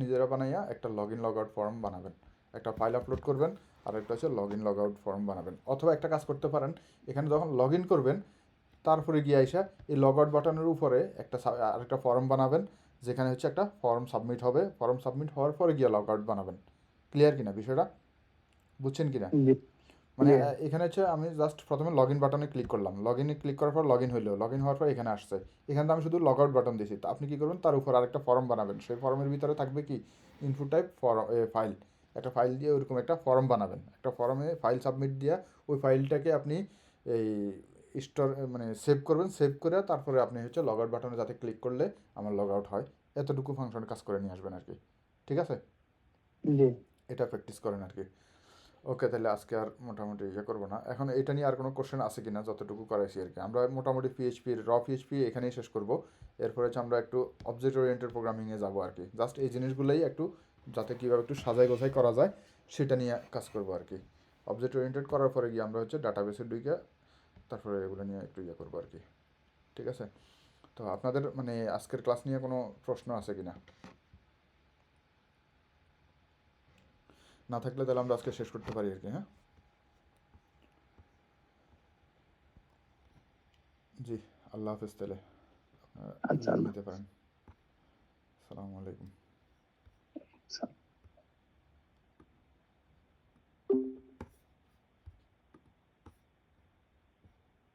নিজেরা বানাইয়া একটা log in log out form বানাবেন, একটা ফাইল আপলোড করবেন, আর একটা হচ্ছে log in log out form বানাবেন। অথবা একটা কাজ করতে পারেন, এখানে যখন লগ ইন করবেন তারপরে গিয়ে আইসা এই লগ আউট বাটনের উপরে আরেকটা ফর্ম বানাবেন, যেখানে হচ্ছে একটা ফর্ম সাবমিট হবে, ফর্ম সাবমিট হওয়ার পরে গিয়ে লগ আউট বানাবেন। ক্লিয়ার কিনা বিষয়টা, বুঝছেন কিনা?
জি
মানে
clear।
এখানে হচ্ছে আমি জাস্ট প্রথমে লগ ইন বাটনে ক্লিক করলাম, লগ ইনে ক্লিক করার পর লগ ইন হইলো, লগ ইন হওয়ার পর এখানে আসছে, এখানে আমি শুধু লগ আউট বাটন দিয়েছি, তো আপনি কী করবেন, তার উপর আরেকটা ফর্ম বানাবেন, সেই ফর্মের ভিতরে থাকবে কি ইনপুট টাইপ ফাইল, একটা ফাইল দিয়ে ওইরকম একটা ফর্ম বানাবেন, একটা ফর্মে ফাইল সাবমিট দিয়ে ওই ফাইলটাকে আপনি এই মানে সেভ করবেন, সেভ করে তারপরে আপনি হচ্ছে লগ আউট বাটনে যাতে ক্লিক করলে আমার লগ আউট হয়, এতটুকু ফাংশন কাজ করে নিয়ে আসবেন আর কি, ঠিক আছে?
জি
এটা প্র্যাকটিস করেন আর কি। ওকে, তাহলে আজকে আর মোটামুটি ইয়ে করবো না, এখন এটা নিয়ে আর কোনো কোশ্চেন আছে কি না, যতটুকু করাইছি আর কি। আমরা মোটামুটি পিএইচপি এখানেই শেষ করব, এরপরে হচ্ছে আমরা একটু অবজেক্ট ওরিয়েন্টেড প্রোগ্রামিংয়ে যাবো আর কি, জাস্ট এই জিনিসগুলোই একটু যাতে কীভাবে একটু সাজাই গোছাই করা যায় সেটা নিয়ে কাজ করবো আর কি। অবজেক্ট ওরিয়েন্টেড করার পরে গিয়ে আমরা হচ্ছে ডাটাবেসে ঢুকে তারপরে এগুলো নিয়ে একটু ইয়ে করবো আর কি, ঠিক আছে? তো আপনাদের মানে আজকের ক্লাস নিয়ে কোনো প্রশ্ন আছে কি না? না থাকলে তাহলে আমরা আজকে শেষ করতে পারি আর কি। হ্যাঁ, জি, আল্লাহ হাফেজ, তাহলে
আচ্ছা
নিতে পারেন। আসসালামু আলাইকুম।
আল্লাহ